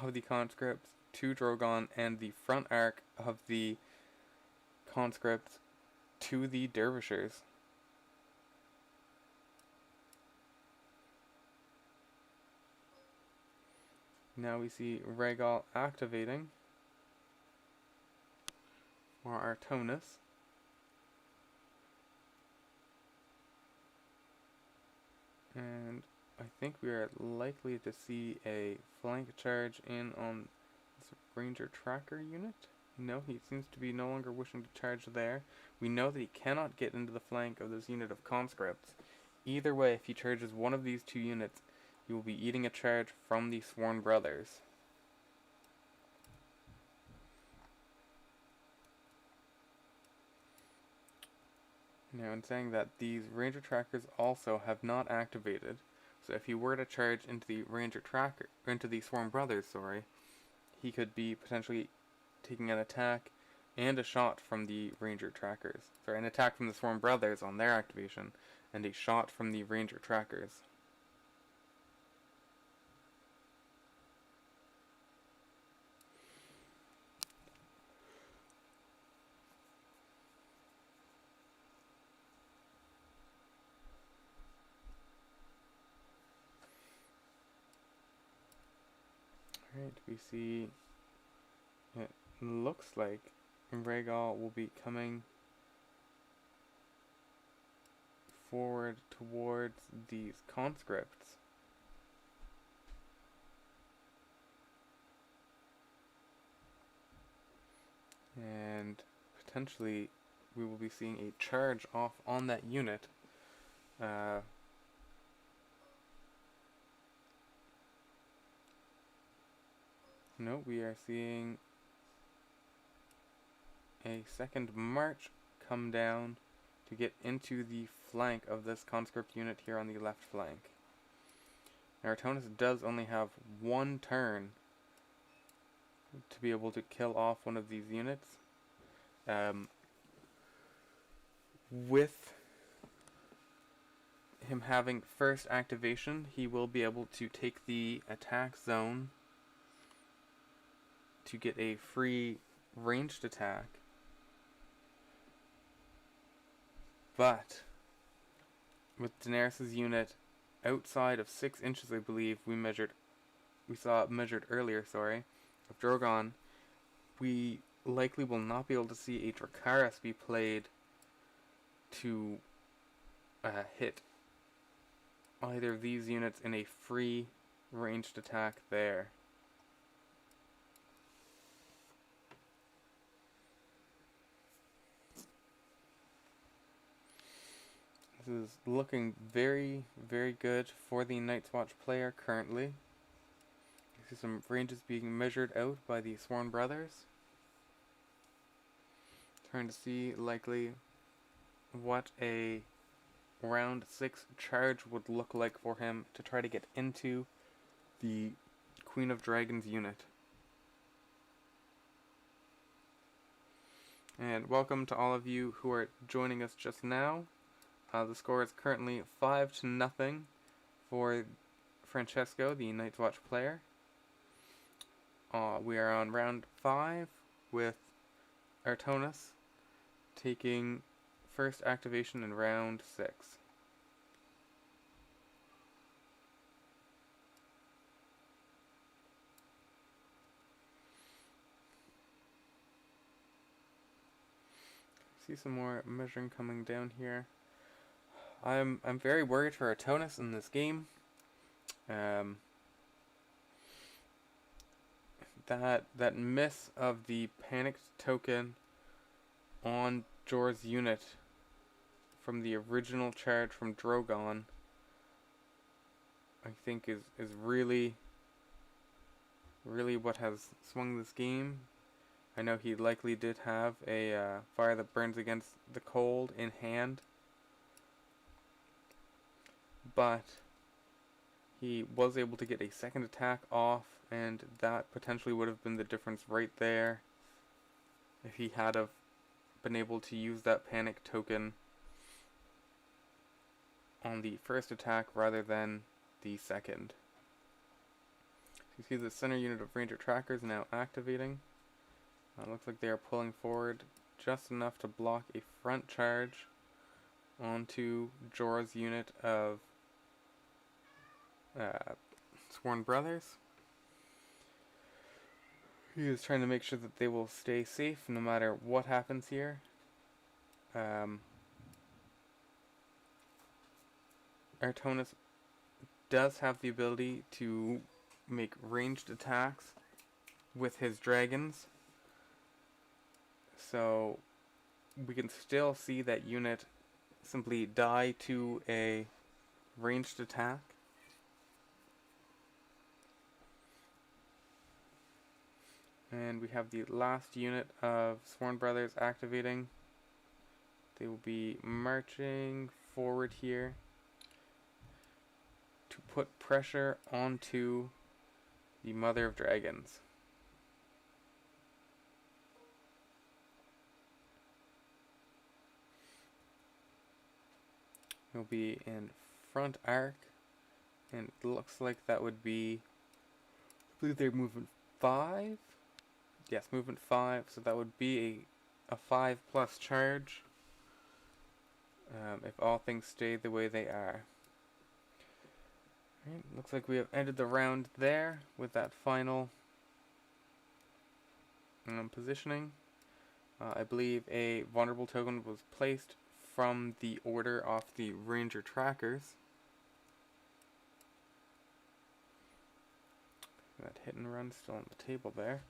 of the conscripts to Drogon and the front arc of the conscripts to the dervishers. Now we see Rhaegal activating for Artonas. And I think we are likely to see a flank charge in on this Ranger Tracker unit. No, he seems to be no longer wishing to charge there. We know that he cannot get into the flank of this unit of conscripts. Either way, if he charges one of these two units, he will be eating a charge from the Sworn Brothers. Now, in saying that, these Ranger Trackers also have not activated. So if he were to charge into the into the Sworn Brothers, he could be potentially taking an attack and a shot from the Ranger Trackers. Sorry, an attack from the Sworn Brothers on their activation, and a shot from the Ranger Trackers. Alright, we see it looks like Rhaegal will be coming forward towards these conscripts. And potentially we will be seeing a charge off on that unit. No, we are seeing a second march come down to get into the flank of this conscript unit here on the left flank. Now, Artonas does only have one turn to be able to kill off one of these units. With him having first activation, he will be able to take the attack zone to get a free ranged attack. But with Daenerys' unit outside of 6 inches, I believe we saw measured earlier, of Drogon, we likely will not be able to see a Dracarys be played to hit either of these units in a free ranged attack there. This is looking very, very good for the Night's Watch player currently. You see some ranges being measured out by the Sworn Brothers. Trying to see likely what a round 6 charge would look like for him to try to get into the Queen of Dragons unit. And welcome to all of you who are joining us just now. The score is currently 5-0 for Francesco, the Night's Watch player. We are on round 5 with Artonas taking first activation in round 6. See some more measuring coming down here. I'm very worried for Artonas in this game. That miss of the panicked token on Jorah's unit from the original charge from Drogon, I think is really what has swung this game. I know he likely did have a fire that burns against the cold in hand, but he was able to get a second attack off, and that potentially would have been the difference right there if he had have been able to use that panic token on the first attack rather than the second. You see the center unit of Ranger Trackers now activating. Looks like they are pulling forward just enough to block a front charge onto Jorah's unit of Sworn Brothers. He is trying to make sure that they will stay safe no matter what happens here. Artonas does have the ability to make ranged attacks with his dragons, so we can still see that unit simply die to a ranged attack. And we have the last unit of Sworn Brothers activating. They will be marching forward here to put pressure onto the Mother of Dragons. It'll be in front arc, and it looks like that would be, I believe they're movement 5? Yes, movement 5, so that would be a 5+ charge, if all things stay the way they are. Right, looks like we have ended the round there with that final positioning. I believe a vulnerable token was placed from the order off the Ranger Trackers. That hit and run still on the table there.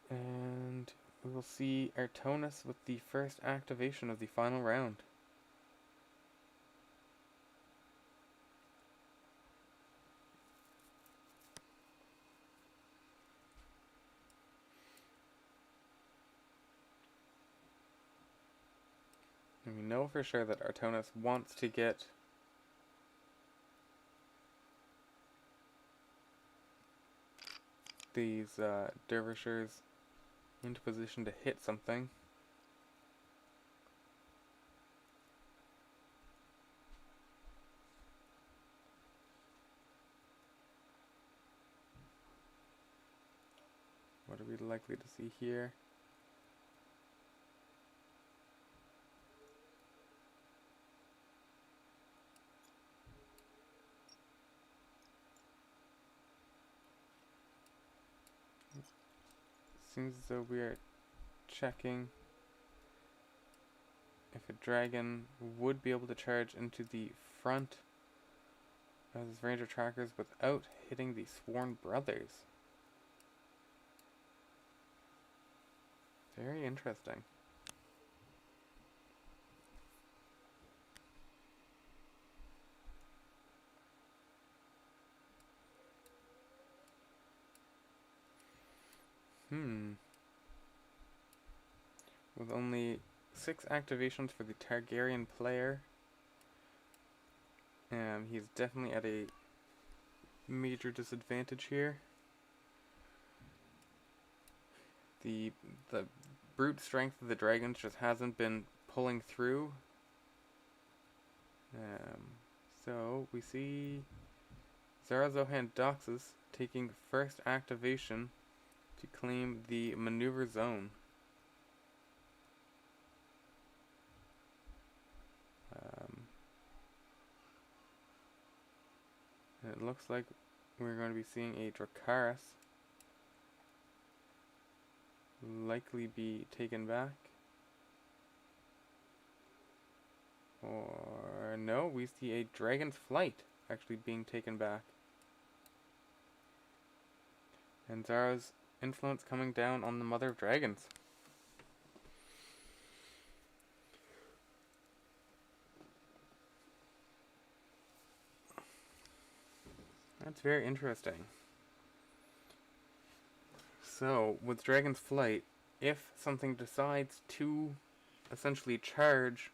And we will see Artonas with the first activation of the final round. And we know for sure that Artonas wants to get these dervishers into position to hit something. What are we likely to see here? Seems as though we are checking if a dragon would be able to charge into the front of his Ranger Trackers without hitting the Sworn Brothers. Very interesting. With only 6 activations for the Targaryen player, he's definitely at a major disadvantage here. The brute strength of the dragons just hasn't been pulling through. So we see Zara Zohan Doxus taking first activation to claim the maneuver zone. And it looks like we're going to be seeing a Dracarys likely be taken back. Or no, we see a Dragon's Flight actually being taken back. And Zara's influence coming down on the Mother of Dragons. That's very interesting. So, with Dragon's Flight, if something decides to essentially charge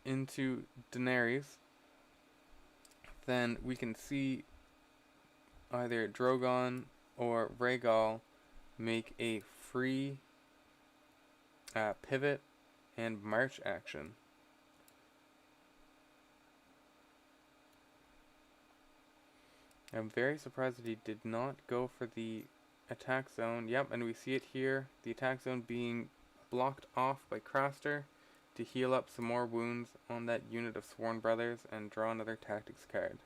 into Daenerys, then we can see either Drogon or Rhaegal make a free pivot and march action. I'm very surprised that he did not go for the attack zone. Yep, and we see it here. The attack zone being blocked off by Craster to heal up some more wounds on that unit of Sworn Brothers and draw another tactics card.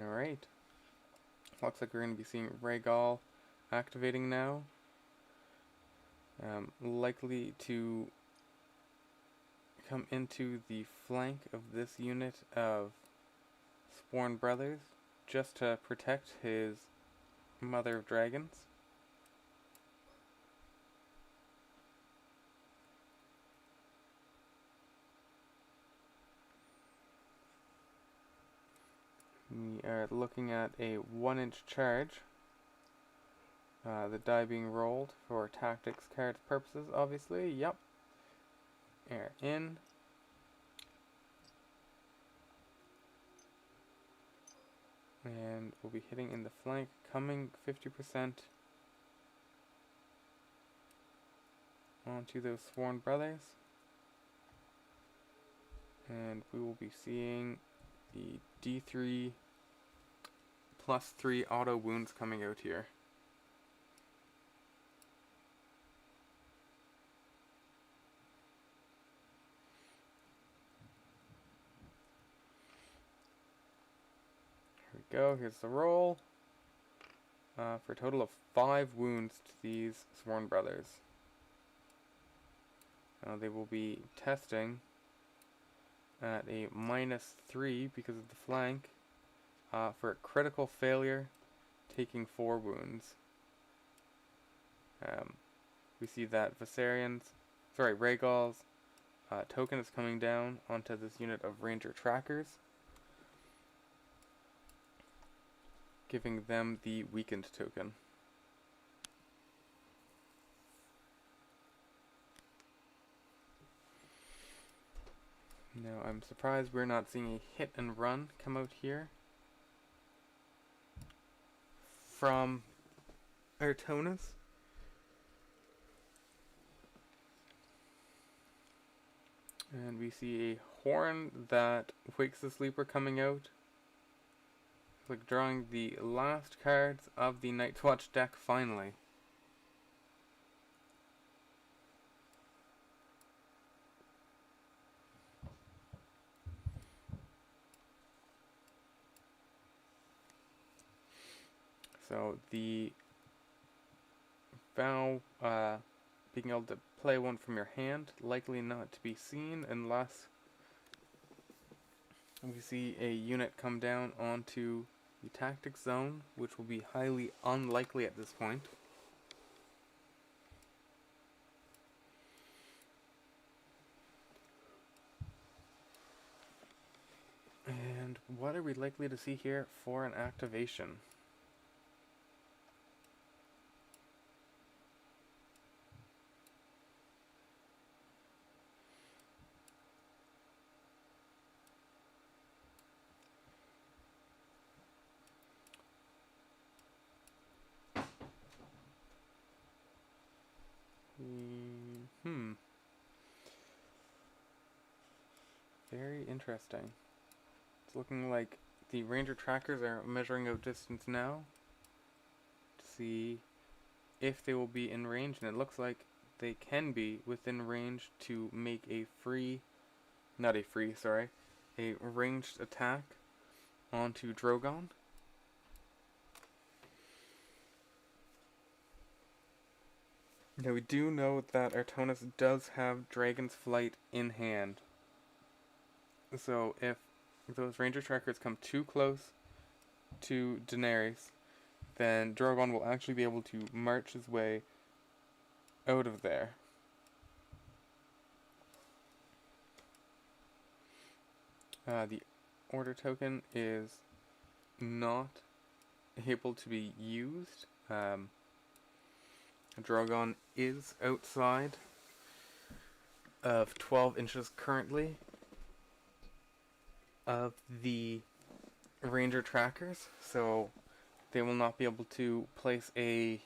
Alright. Looks like we're going to be seeing Rhaegal activating now. Likely to come into the flank of this unit of Sworn Brothers just to protect his Mother of Dragons. We are looking at a 1-inch charge. The die being rolled for tactics card purposes, obviously. Yep. Air in. And we'll be hitting in the flank, coming 50% onto those Sworn Brothers. And we will be seeing the D3 +3 auto wounds coming out here. Here we go, here's the roll. For a total of 5 wounds to these Sworn Brothers. They will be testing at a -3 because of the flank for a critical failure, taking 4 wounds. We see that Rhaegal's token is coming down onto this unit of Ranger Trackers, giving them the weakened token. Now, I'm surprised we're not seeing a hit and run come out here from Artonas. And we see a horn that wakes the sleeper coming out. It's like drawing the last cards of the Night's Watch deck finally. So the vow, being able to play one from your hand, likely not to be seen unless we see a unit come down onto the tactics zone, which will be highly unlikely at this point. And what are we likely to see here for an activation? Very interesting. It's looking like the Ranger Trackers are measuring out distance now to see if they will be in range, and it looks like they can be within range to make a ranged attack onto Drogon. Now we do know that Artonas does have Dragon's Flight in hand. So if those Ranger Trackers come too close to Daenerys, then Drogon will actually be able to march his way out of there. The order token is not able to be used. Drogon is outside of 12 inches currently of the Ranger trackers, so they will not be able to place a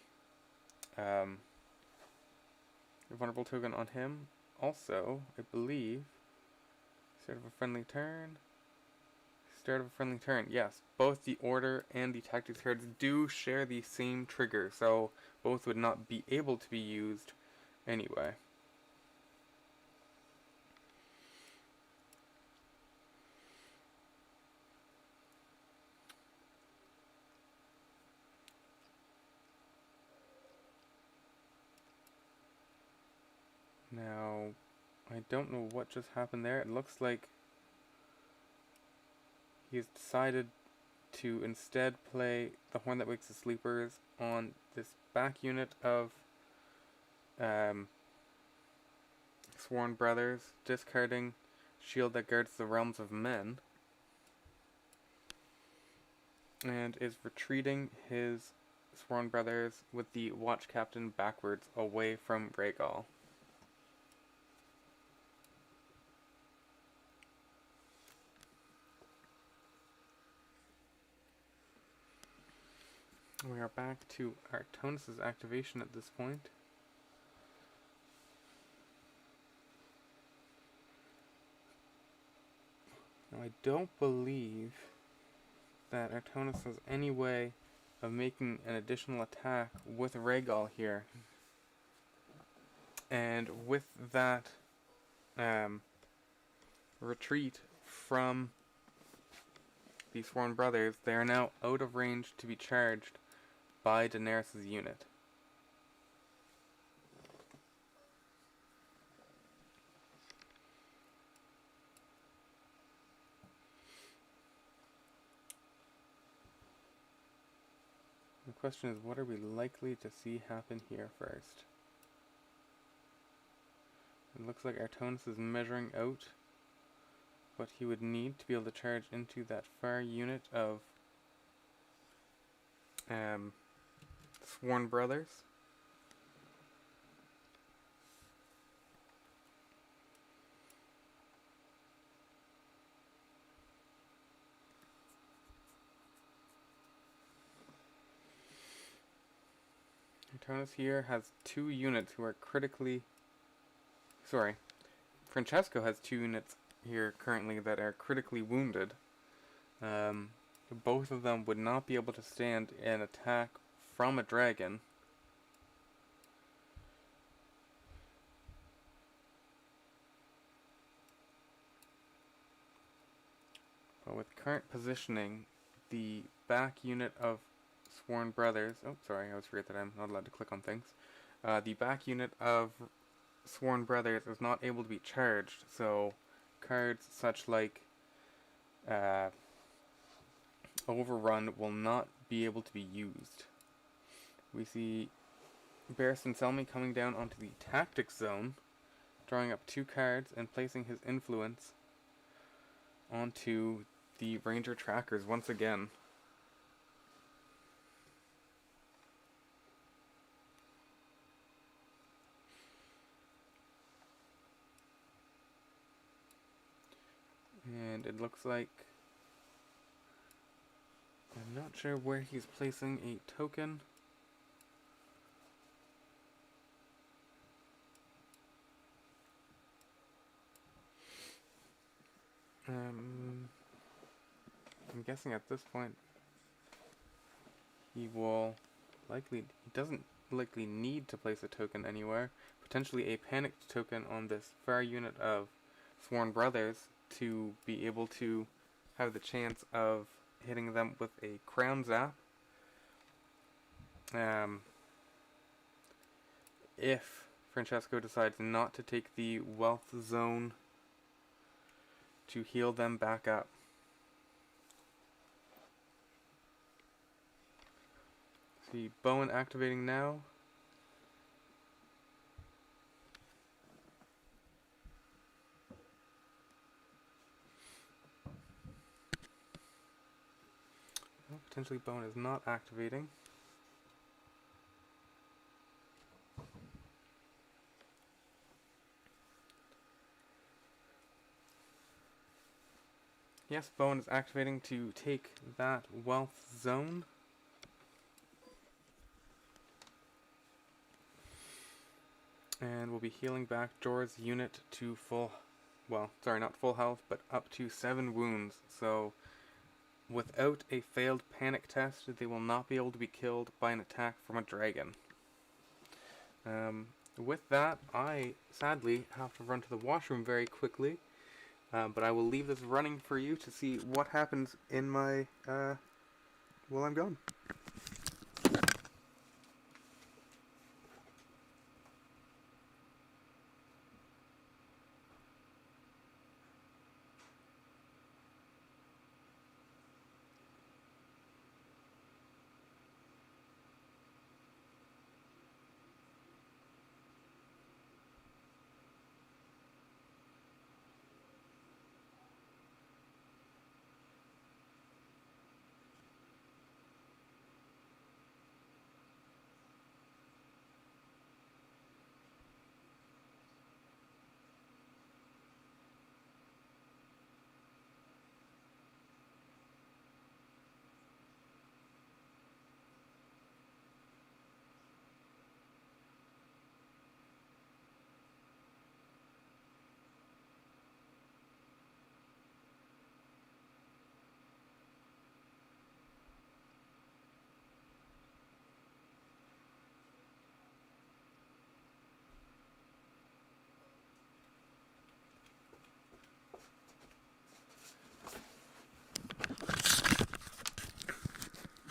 vulnerable token on him. Also, I believe, start of a friendly turn. Start of a friendly turn. Yes, both the order and the tactics cards do share the same trigger, so both would not be able to be used anyway. Now, I don't know what just happened there. It looks like he's decided to instead play the Horn that Wakes the Sleepers on this back unit of Sworn Brothers, discarding Shield that Guards the Realms of Men, and is retreating his Sworn Brothers with the Watch Captain backwards away from Rhaegal. We are back to Artonas' activation at this point. Now, I don't believe that Artonas has any way of making an additional attack with Rhaegal here. And with that retreat from the Sworn Brothers, they are now out of range to be charged by Daenerys' unit. The question is, what are we likely to see happen here first? It looks like Artonas is measuring out what he would need to be able to charge into that far unit of Sworn Brothers. Artonas here has two units who are critically... Sorry. Francesco has two units here currently that are critically wounded. Both of them would not be able to stand an attack from a dragon. But with current positioning, the back unit of Sworn Brothers... Oh, sorry, I always forget that I'm not allowed to click on things. The back unit of Sworn Brothers is not able to be charged, so cards such like Overrun will not be able to be used. We see Barristan Selmy coming down onto the Tactics Zone, drawing up two cards and placing his influence onto the Ranger trackers once again. And it looks like... I'm not sure where he's placing a token. I'm guessing at this point he doesn't likely need to place a token anywhere. Potentially a panicked token on this far unit of Sworn Brothers to be able to have the chance of hitting them with a Crown Zap. If Francesco decides not to take the Wealth Zone to heal them back up. See Bowen activating now. potentially bone is not activating. Yes, bone is activating to take that wealth zone. And we'll be healing back Jor's unit to full, well, sorry, not full health, but up to 7 wounds. So without a failed panic test, they will not be able to be killed by an attack from a dragon. With that, I sadly have to run to the washroom very quickly, but I will leave this running for you to see what happens in my, while I'm gone.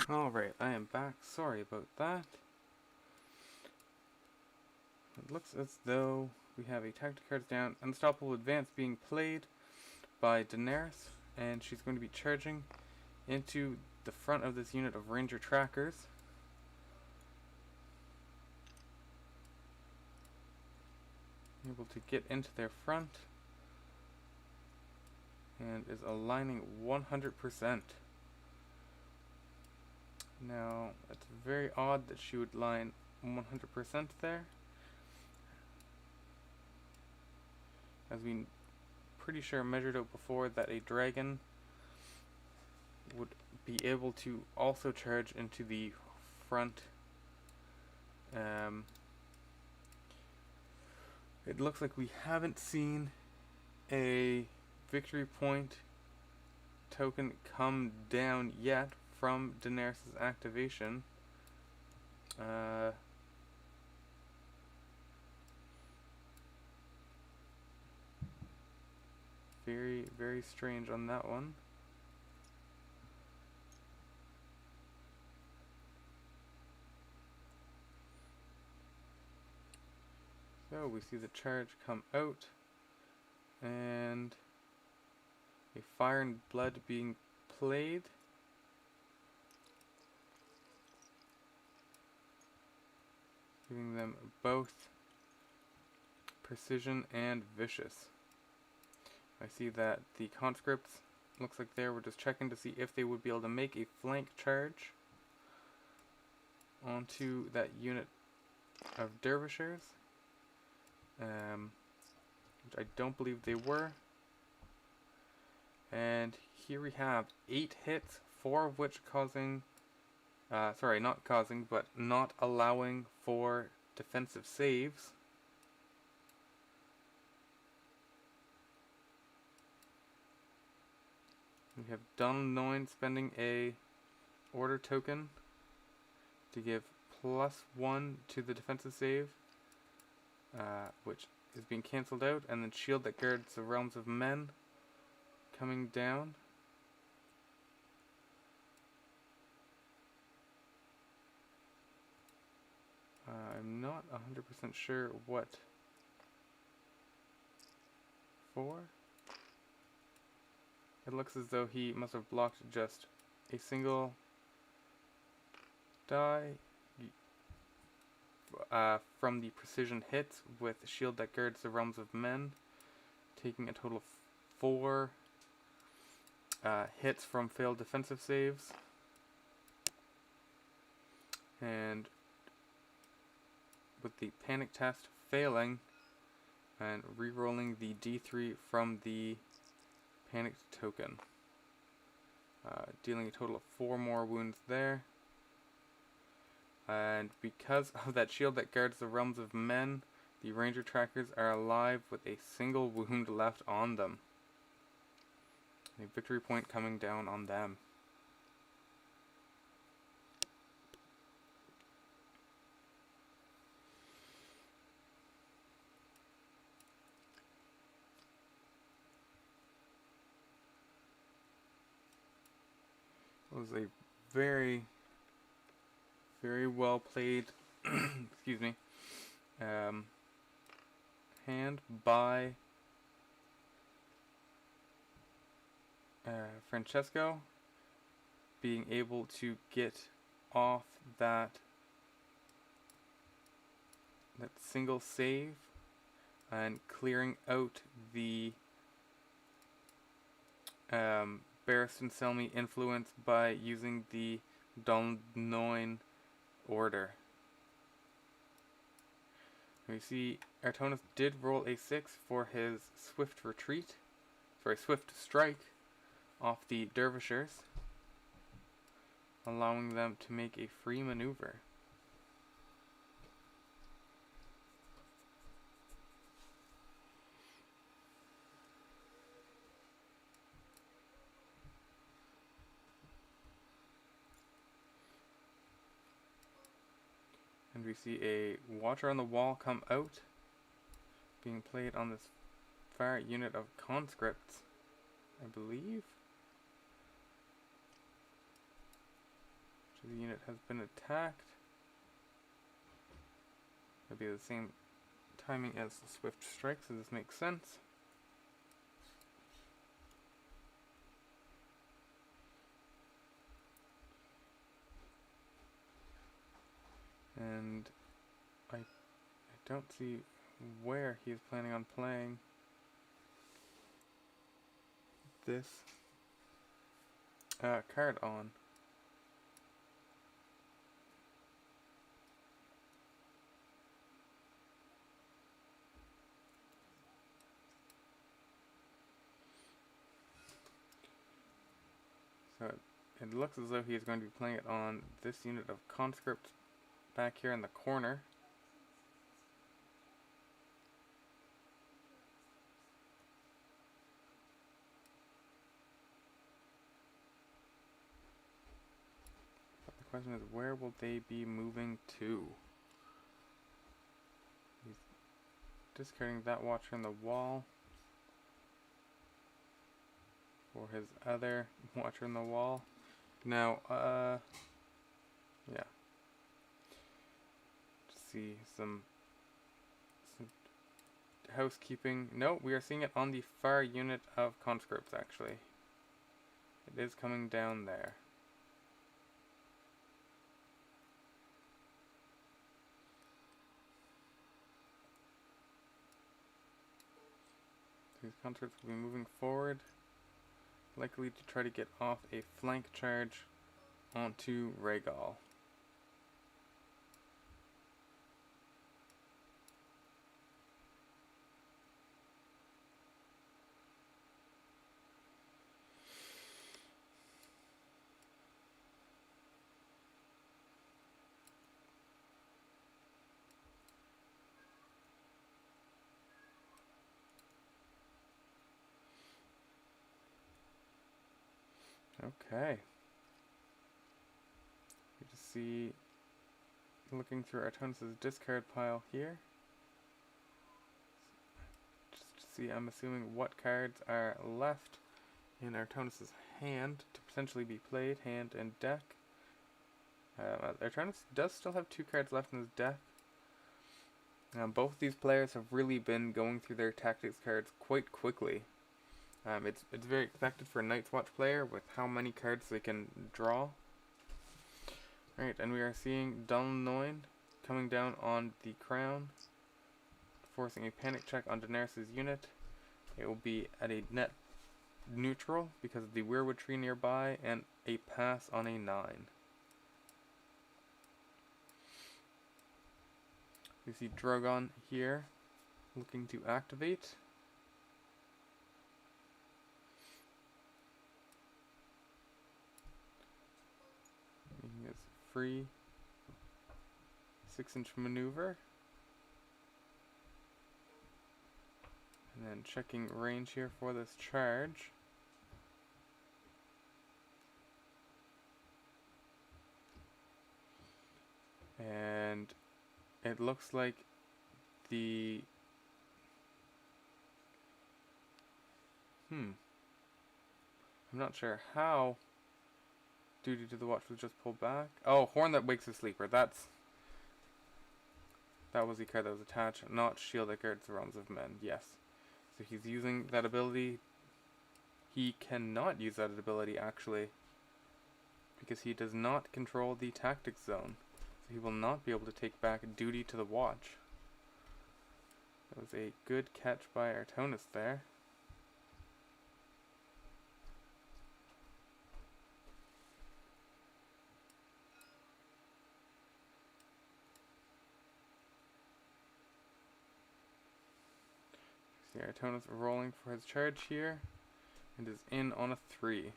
Alright, I am back. Sorry about that. It looks as though we have a tactic cards down. Unstoppable Advance being played by Daenerys, and she's going to be charging into the front of this unit of Ranger Trackers. Able to get into their front, and is aligning 100%. Now, it's very odd that she would line 100% there, as we pretty sure measured out before that a dragon would be able to also charge into the front. It looks like we haven't seen a victory point token come down yet from Daenerys' activation. Very, very strange on that one. So we see the charge come out, and a Fire and Blood being played. Giving them both precision and vicious. I see that the conscripts, looks like they were just checking to see if they would be able to make a flank charge onto that unit of dervishers, which I don't believe they were. And here we have 8 hits, 4 of which causing, sorry, not causing, but not allowing for defensive saves. We have Dunnoin spending a order token to give +1 to the defensive save, which is being cancelled out, and then Shield that guards the realms of men coming down. I'm not 100% sure what for. It looks as though he must have blocked just a single die from the precision hits with Shield that guards the realms of men, taking a total of 4 hits from failed defensive saves. And with the panic test failing, and re-rolling the D3 from the panicked token. Dealing a total of 4 more wounds there. And because of that shield that guards the realms of men, the ranger trackers are alive with a single wound left on them. A victory point coming down on them. It was a very, very well played, excuse me, hand by Francesco, being able to get off that single save and clearing out the Barristan Selmy influence by using the Dolnoin order. We see Artonas did roll a 6 for his swift retreat, sorry, swift strike off the dervishers, allowing them to make a free maneuver. And we see a Watcher on the Wall come out, being played on this far unit of conscripts, I believe. The unit has been attacked. It'll be the same timing as the swift strike, so this makes sense. And I don't see where he is planning on playing this card on. So it looks as though he is going to be playing it on this unit of conscripts back here in the corner. But the question is, where will they be moving to? He's discarding that Watcher on the Wall for his other Watcher on the Wall. Now, yeah. See some housekeeping. No, we are seeing it on the far unit of conscripts, actually. It is coming down there. These conscripts will be moving forward, likely to try to get off a flank charge onto Rhaegal. Okay. You just see, looking through Artonas' discard pile here. Just to see, I'm assuming what cards are left in Artonas' hand to potentially be played, hand and deck. Artonas does still have 2 cards left in his deck. Both these players have really been going through their tactics cards quite quickly. It's very expected for a Night's Watch player with how many cards they can draw. Alright, and we are seeing Dolnoin coming down on the crown, forcing a panic check on Daenerys' unit. It will be at a net neutral because of the weirwood tree nearby, and a pass on a 9. You see Drogon here looking to activate. Making his free 6-inch maneuver. And then checking range here for this charge. And it looks like the I'm not sure how duty to the watch was just pulled back. Oh, horn that wakes a sleeper. That was the card that was attached, not shield that guards the realms of men. Yes. So he's using that ability. He cannot use that ability actually, because he does not control the tactics zone. So he will not be able to take back duty to the watch. That was a good catch by Artonas there. See Artonas rolling for his charge here, and is in on a 3.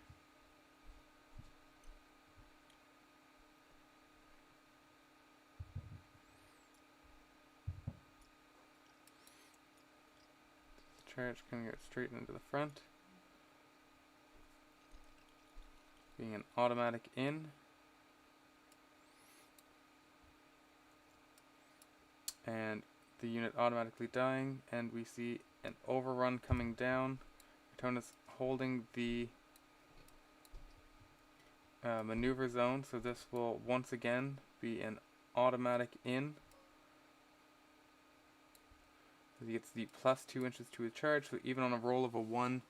Charge coming out straight into the front, being an automatic in, and the unit automatically dying, and we see an overrun coming down. Artonas holding the maneuver zone, so this will once again be an automatic in. He gets the plus 2 inches to his charge, so even on a roll of a 1,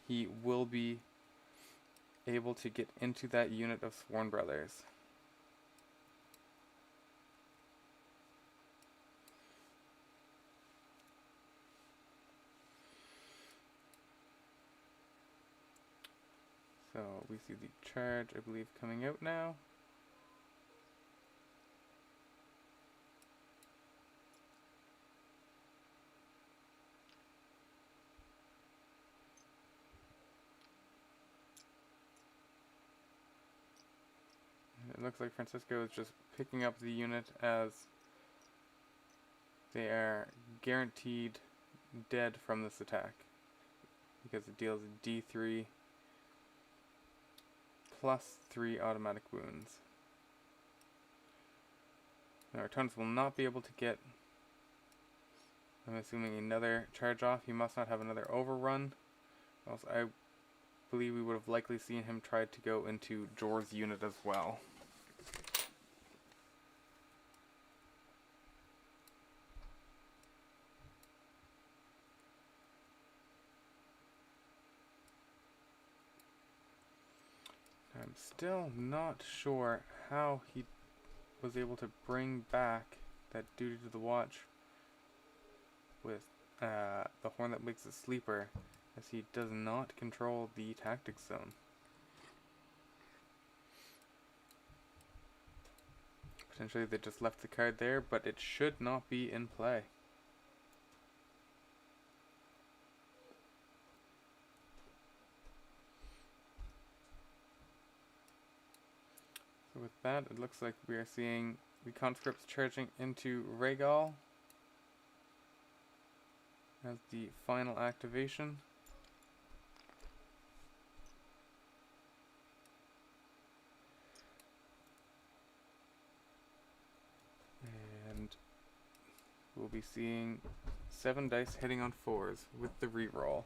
he will be able to get into that unit of Sworn Brothers. So we see the charge, I believe, coming out now. It looks like Francesco is just picking up the unit as they are guaranteed dead from this attack, because it deals D3 plus 3 automatic wounds. Now Artonas will not be able to get, I'm assuming, another charge off. He must not have another overrun. Also, I believe we would have likely seen him try to go into Jor's unit as well. I'm still not sure how he was able to bring back that duty to the watch with the horn that makes a sleeper, as he does not control the tactics zone. Potentially they just left the card there, but it should not be in play. So with that, it looks like we are seeing the conscripts charging into Rhaegal as the final activation. And we'll be seeing 7 dice hitting on 4s with the reroll.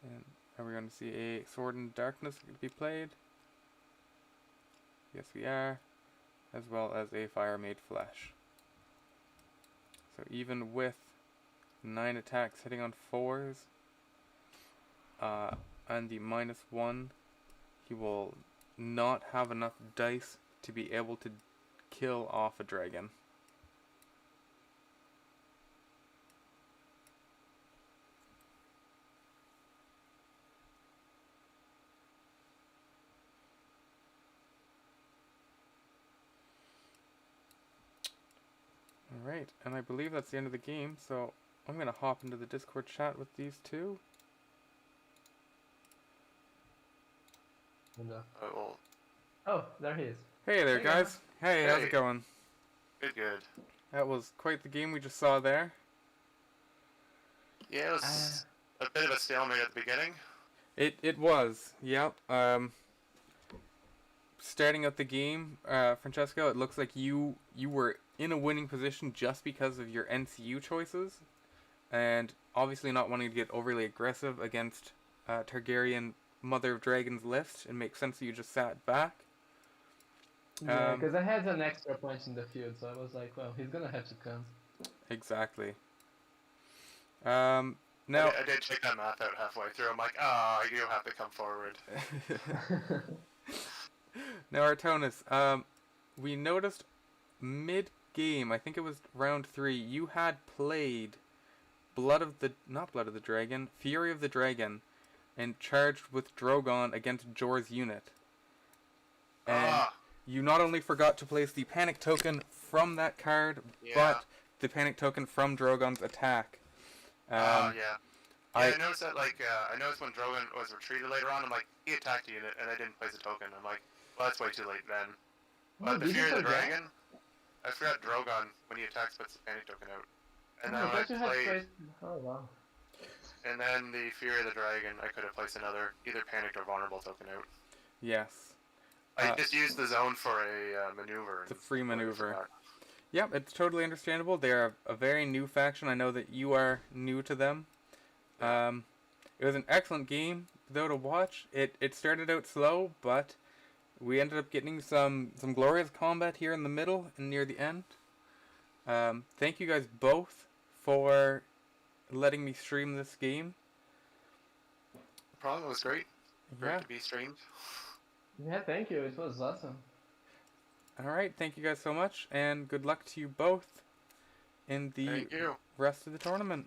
And are we going to see a Sword in Darkness be played? Yes, we are. As well as a Fire Made Flesh. So even with 9 attacks hitting on 4s, and the -1, he will not have enough dice to be able to kill off a dragon. Alright, and I believe that's the end of the game, so I'm going to hop into the Discord chat with these two. Oh, there he is. Hey there, Hey, guys. Hey, how's Hey. it going? Good. That was quite the game we just saw there. Yeah, it was a bit of a stalemate at the beginning. It was, yep. Starting out the game, Francesco, it looks like you were in a winning position just because of your NCU choices, and obviously not wanting to get overly aggressive against Targaryen Mother of Dragons list. It makes sense that you just sat back. Yeah, because I had an extra point in the field, so I was like, well, he's gonna have to come. Exactly. Now, Now, I did check that math out halfway through. I'm like, you have to come forward. now Artonas, we noticed mid-game, I think it was round 3, you had played not Blood of the Dragon, Fury of the Dragon, and charged with Drogon against Jor's unit. And you not only forgot to place the panic token from that card, but the panic token from Drogon's attack. Yeah, I noticed that. I noticed when Drogon was retreated later on. I'm like, he attacked the unit, and I didn't place a token. I'm like, well, that's way too late then. But the Fury of the Dragon, I forgot Drogon when he attacks puts the panic token out, and then I played. Oh wow. And then the Fury of the Dragon, I could have placed another either panicked or vulnerable token out. Yes. I just used the zone for a maneuver. It's a free maneuver. Yep, it's totally understandable. They're a very new faction. I know that you are new to them. It was an excellent game, though, to watch. It started out slow, but we ended up getting some glorious combat here in the middle and near the end. Thank you guys both for letting me stream this game. The problem was great for it to be streamed. Yeah, thank you. It was awesome. Alright, thank you guys so much, and good luck to you both in the rest of the tournament.